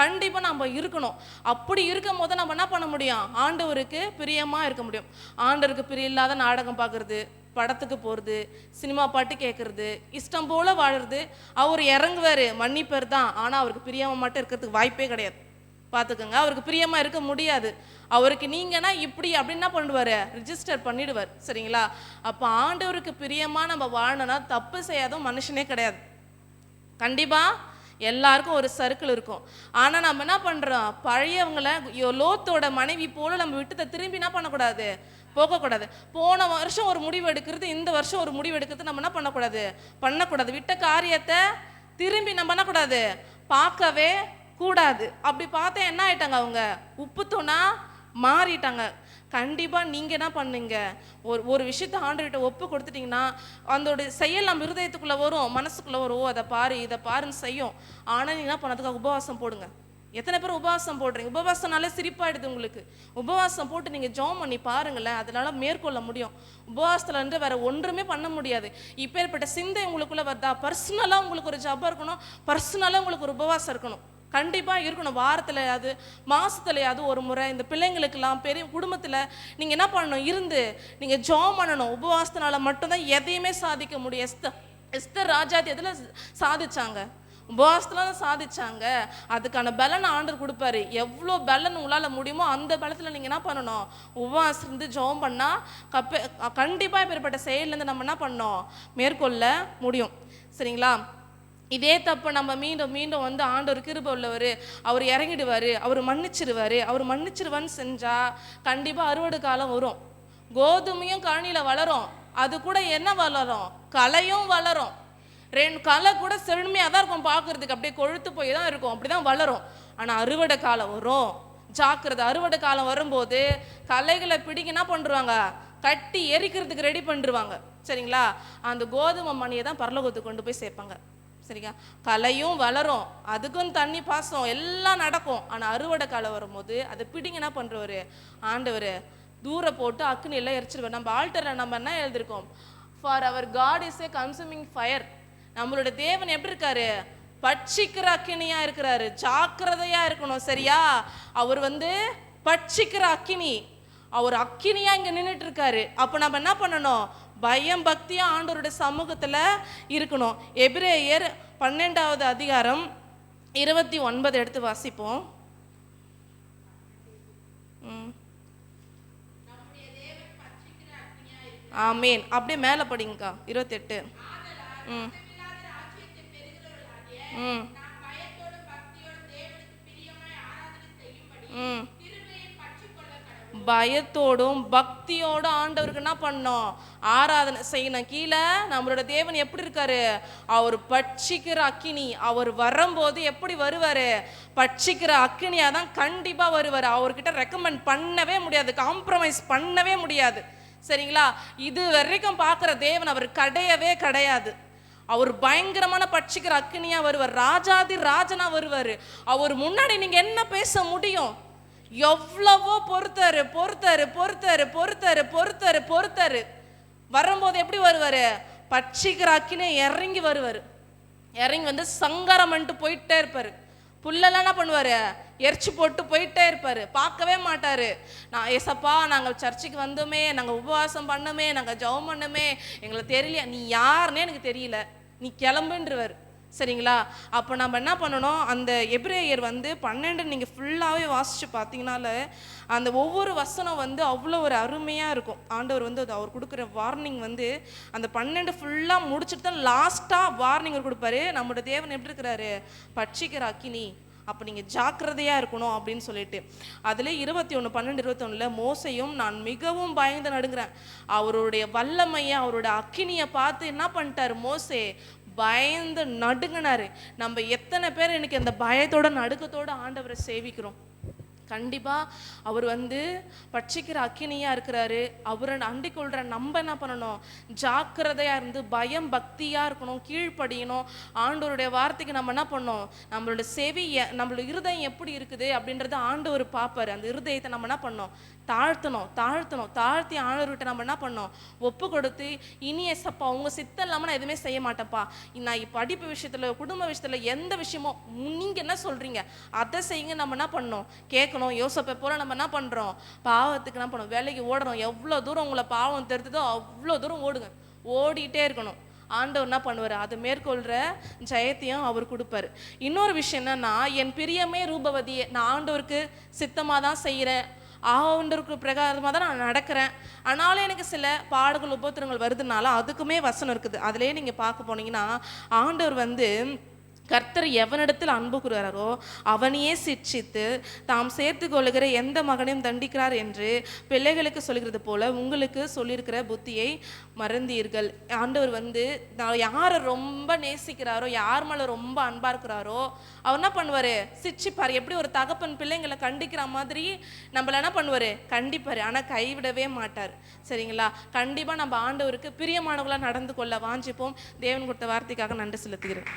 கண்டிப்பா நம்ம இருக்கணும். அப்படி இருக்கும் போது நம்ம என்ன பண்ண முடியும், ஆண்டவருக்கு பிரியமா இருக்க முடியும். ஆண்டவருக்கு பிரிய இல்லாத நாடகம் பார்க்கறது, படத்துக்கு போகிறது, சினிமா பாட்டு கேட்குறது, இஷ்டம் போல் வாழுறது. அவர் இறங்குவார், மன்னிப்பர் தான். ஆனால் அவருக்கு பிரியமாக மட்டும் இருக்கிறதுக்கு வாய்ப்பே கிடையாது. பார்த்துக்கோங்க, அவருக்கு பிரியமாக இருக்க முடியாது. அவருக்கு நீங்கன்னா இப்படி அப்படின்னு என்ன பண்ணுவார், ரிஜிஸ்டர் பண்ணிடுவார். சரிங்களா? அப்போ ஆண்டவருக்கு பிரியமாக நம்ம வாழணும்னா தப்பு செய்யாத மனுஷனே கிடையாது. கண்டிப்பாக எல்லாருக்கும் ஒரு சர்க்கிள் இருக்கும். ஆனால் நம்ம என்ன பண்ணுறோம், பழையவங்களை லோத்தோட மனைவி போல நம்ம விட்டு திரும்பி என்ன பண்ணக்கூடாது, போகக்கூடாது. போன வருஷம் ஒரு முடிவு எடுக்கிறது, இந்த வருஷம் ஒரு முடிவு எடுக்கிறது நம்ம என்ன பண்ணக்கூடாது. விட்ட காரியத்தை திரும்பி நம்ம பண்ணக்கூடாது, பார்க்கவே கூடாது. அப்படி பார்த்தா என்ன ஆயிட்டாங்க, அவங்க உப்பு தூணா மாறிட்டாங்க. கண்டிப்பாக நீங்கள் என்ன பண்ணுங்க, ஒரு விஷயத்தை ஆண்டவர்கிட்ட ஒப்பு கொடுத்துட்டிங்கன்னா அதோட செயல் நம்ம இருதயத்துக்குள்ளே வரும், மனசுக்குள்ளே வரும். அதை பாரு இதை பாருன்னு செய்யும். ஆனால் நீங்கள் என்ன பண்ணதுக்காக உபவாசம் போடுங்க. எத்தனை பேர் உபவாசம் போடுறீங்க? உபவாசம்னாலே சிரிப்பாயிடுது உங்களுக்கு. உபவாசம் போட்டு நீங்கள் ஜெபம் பண்ணி பாருங்களேன், அதனால மேற்கொள்ள முடியும். உபவாசத்தில் இருந்து வேற ஒன்றுமே பண்ண முடியாது. இப்பேற்பட்ட சிந்தை உங்களுக்குள்ளே வருதா, பர்சனலாக உங்களுக்கு ஒரு ஜெபம் இருக்கணும், பர்சனலாக உங்களுக்கு ஒரு உபவாசம் இருக்கணும். கண்டிப்பாக இருக்கணும். வாரத்துலையாவது மாதத்துலையாவது ஒரு முறை இந்த பிள்ளைங்களுக்கெல்லாம் பெரிய குடும்பத்தில் நீங்கள் என்ன பண்ணணும், இருந்து நீங்கள் ஜெபம் பண்ணணும். உபவாசத்தினால மட்டும்தான் எதையுமே சாதிக்க முடியும். எஸ்தர் ராஜாதி எதில் சாதிச்சாங்க, உபவாசத்துல தான் சாதிச்சாங்க. அதுக்கான பலன் ஆண்டவர் கொடுப்பாரு. எவ்வளோ பலன் உங்களால் முடியுமோ அந்த பலத்தில் நீங்கள் என்ன பண்ணணும், உபவாசம் இருந்து ஜெபம் பண்ணால் கண்டிப்பாக இப்பேற்பட்ட செயல்லேருந்து நம்ம என்ன பண்ணோம், மேற்கொள்ள முடியும். சரிங்களா? இதே தப்பை நம்ம மீண்டும் மீண்டும் வந்து ஆண்டவர் கிருபை உள்ளவர், அவர் இறங்கிடுவார், அவர் மன்னிச்சிருவான்னு செஞ்சால் கண்டிப்பாக அறுவடை காலம் வரும். கோதுமையும் கழனியில் வளரும், அது கூட என்ன வளரும், களையும் வளரும். ரெண்டு களை கூட செழுமையாக தான் இருக்கும் பார்க்குறதுக்கு, அப்படியே கொழுத்து போய் தான் இருக்கும், அப்படி தான் வளரும். ஆனால் அறுவடை காலம் வரும், ஜாக்கிரதை. அறுவடை காலம் வரும்போது களைகளை பிடிக்க என்ன பண்ணுறாங்க, கட்டி எரிக்கிறதுக்கு ரெடி பண்ணிடுவாங்க. சரிங்களா? அந்த கோதுமை மணியை தான் பரலோகத்துக்கு கொண்டு போய் சேர்ப்பாங்க. சரிங்களா? களையும் வளரும், அதுக்கும் தண்ணி பாசம் எல்லாம் நடக்கும். ஆனால் அறுவடை காலம் வரும்போது அதை பிடிங்க என்ன பண்ணுறவர், ஆண்டவர் தூர போட்டு அக்குன்னு எல்லாம் எரிச்சிருவார். நம்ம ஆல்டரில் நம்ம என்ன எழுதியிருக்கோம், for our God is a consuming fire. நம்மளோட தேவன் எப்படி இருக்காரு, பட்சிக்கிற அக்கினியா இருக்கிறாரு. ஜாக்கிரதையா இருக்கணும். சரியா? அவர் வந்து பட்சிக்கிற அக்கினி, அவர் அக்கினியா இங்க நின்றுட்டு இருக்காரு. அப்போ நம்ம என்ன பண்ணணும், பயம் பக்தியா ஆண்டவருடைய சமூகத்துல இருக்கணும். எபிரேயர் 12வது அதிகாரம் 29 எடுத்து வாசிப்போம். ஆமீன். அப்படியே மேல படிங்கக்கா, 28. பயத்தோடும் பக்தியோடும் ஆண்டவருக்கு என்ன பண்ணோம், ஆராதனை செய்யணும். கீழே நம்மளோட தேவன் எப்படி இருக்காரு, அவர் பட்சிக்கிற அக்கினி. அவர் வரும்போது எப்படி வருவாரு, பட்சிக்கிற அக்கினியா தான் கண்டிப்பா வருவாரு. அவர்கிட்ட ரெக்கமெண்ட் பண்ணவே முடியாது, காம்ப்ரமைஸ் பண்ணவே முடியாது. சரிங்களா? இது வரைக்கும் பார்க்குற தேவன் அவர் கிடையாது. அவர் பயங்கரமான பட்சிக்கிற அக்கினியா வருவார், ராஜாதி ராஜனா வருவார். அவர் முன்னாடி நீங்க என்ன பேச முடியும்? எவ்வளவோ பொறுத்தாரு. வரும்போது எப்படி வருவாரு, பட்சிக்கிற அக்கினி இறங்கி வருவார். இறங்கி வந்து சங்காரம் பண்ணிட்டு போயிட்டே இருப்பாரு. புல்லெல்லாம் என்ன பண்ணுவாரு, எரிச்சு போட்டு போயிட்டே இருப்பாரு. பார்க்கவே மாட்டாரு. நான் ஏசப்பா நாங்கள் சர்ச்சுக்கு வந்தோமே, நாங்கள் உபவாசம் பண்ணோமே, நாங்கள் ஜெபம் பண்ணோமே, எங்களுக்கு தெரியலையா, நீ யாருன்னே எனக்கு தெரியல, நீ கிளம்புன்றவர். சரிங்களா? அப்போ நம்ம என்ன பண்ணணும், அந்த எபிரேயர் வந்து 12 நீங்கள் ஃபுல்லாகவே வாசித்து பார்த்தீங்கனால அந்த ஒவ்வொரு வசனம் வந்து அவ்வளோ ஒரு அருமையாக இருக்கும். ஆண்டவர் வந்து அவர் கொடுக்குற வார்னிங் வந்து அந்த 12 ஃபுல்லாக முடிச்சுட்டு தான் லாஸ்ட்டாக வார்னிங் கொடுப்பாரு. நம்மளோட தேவன் எப்படி இருக்கிறாரு, பட்சிக்கிற அக்கினி. அப்போ நீங்கள் ஜாக்கிரதையாக இருக்கணும் அப்படின்னு சொல்லிட்டு அதில் 21:12-21 மோசையும் நான் மிகவும் பயந்து நடுங்கிறேன். அவருடைய வல்லமையை, அவருடைய அக்கினியை பார்த்து என்ன பண்ணிட்டார் மோசே, பயந்து நடுங்கினாரு. நம்ம எத்தனை பேர் இன்னைக்கு அந்த பயத்தோட நடுக்கத்தோட ஆண்டவரை சேவிக்கிறோம்? கண்டிப்பாக அவர் வந்து பட்சிக்கிற அக்கினியாக இருக்கிறாரு. அவரை அண்டிக் கொள்கிற நம்ம என்ன பண்ணணும்? ஜாக்கிரதையாக இருந்து பயம் பக்தியாக இருக்கணும், கீழ்ப்படியணும். ஆண்டவருடைய வார்த்தைக்கு நம்ம என்ன பண்ணணும்? நம்மளோட செவி, நம்மளோட இருதயம் எப்படி இருக்குது அப்படின்றத ஆண்டவர் பார்ப்பார். அந்த இருதயத்தை நம்ம என்ன பண்ணணும்? தாழ்த்தி ஆண்டவர்கிட்ட நம்ம என்ன பண்ணோம்? ஒப்பு கொடுத்து, இனி ஏசப்பா உங்கள் சித்தம் இல்லாமல் நான் எதுவுமே செய்ய மாட்டேன்ப்பா. நான் படிப்பு விஷயத்தில், குடும்ப விஷயத்தில், எந்த விஷயமோ நீங்கள் என்ன சொல்கிறீங்க அதை செய்யுங்க நம்ம என்ன பண்ணோம்? கேட்கணும். யோசப்பை போல நம்ம என்ன பண்ணுறோம்? பாவத்துக்கு என்ன பண்ணோம்? வேலைக்கு ஓடுறோம். எவ்வளோ தூரம் உங்களை பாவம் தெரிஞ்சதோ அவ்வளோ தூரம் ஓடுங்க, ஓடிட்டே இருக்கணும். ஆண்டவர் என்ன பண்ணுவார்? அதை மேற்கொள்கிற ஜெயத்தையும் அவர் கொடுப்பார். இன்னொரு விஷயம் என்னன்னா, என் பிரியமே ரூபவதியே, நான் ஆண்டவருக்கு சித்தமாக தான் செய்கிறேன், ஆண்டவருக்கு பிரகாரமாக தான் நான் நடக்கிறேன், ஆனாலும் எனக்கு சில பாடுகள் உபத்திரங்கள் வருதுனால அதுக்குமே வசனம் இருக்குது. அதிலே நீங்கள் பார்க்க போனீங்கன்னா, ஆண்டவர் வந்து கர்த்தர் எவனிடத்தில் அன்பு கூறுகிறாரோ அவனையே சிட்சித்து தாம் சேர்த்து கொள்ளுகிற எந்த மகனையும் தண்டிக்கிறார் என்று பிள்ளைகளுக்கு சொல்கிறது போல உங்களுக்கு சொல்லியிருக்கிற புத்தியை மறந்தீர்கள். ஆண்டவர் வந்து யாரை ரொம்ப நேசிக்கிறாரோ, யார் மேலே ரொம்ப அன்பா இருக்கிறாரோ அவர் என்ன பண்ணுவார்? சிட்சிப்பார். எப்படி ஒரு தகப்பன் பிள்ளைங்களை கண்டிக்கிற மாதிரி நம்மள என்ன பண்ணுவார்? கண்டிப்பார். ஆனால் கைவிடவே மாட்டார். சரிங்களா? கண்டிப்பாக நம்ம ஆண்டவருக்கு பிரியமானவர்களாக நடந்து கொள்ள வாஞ்சிப்போம். தேவன் கொடுத்த வார்த்தைக்காக நன்றி செலுத்துகிறேன்.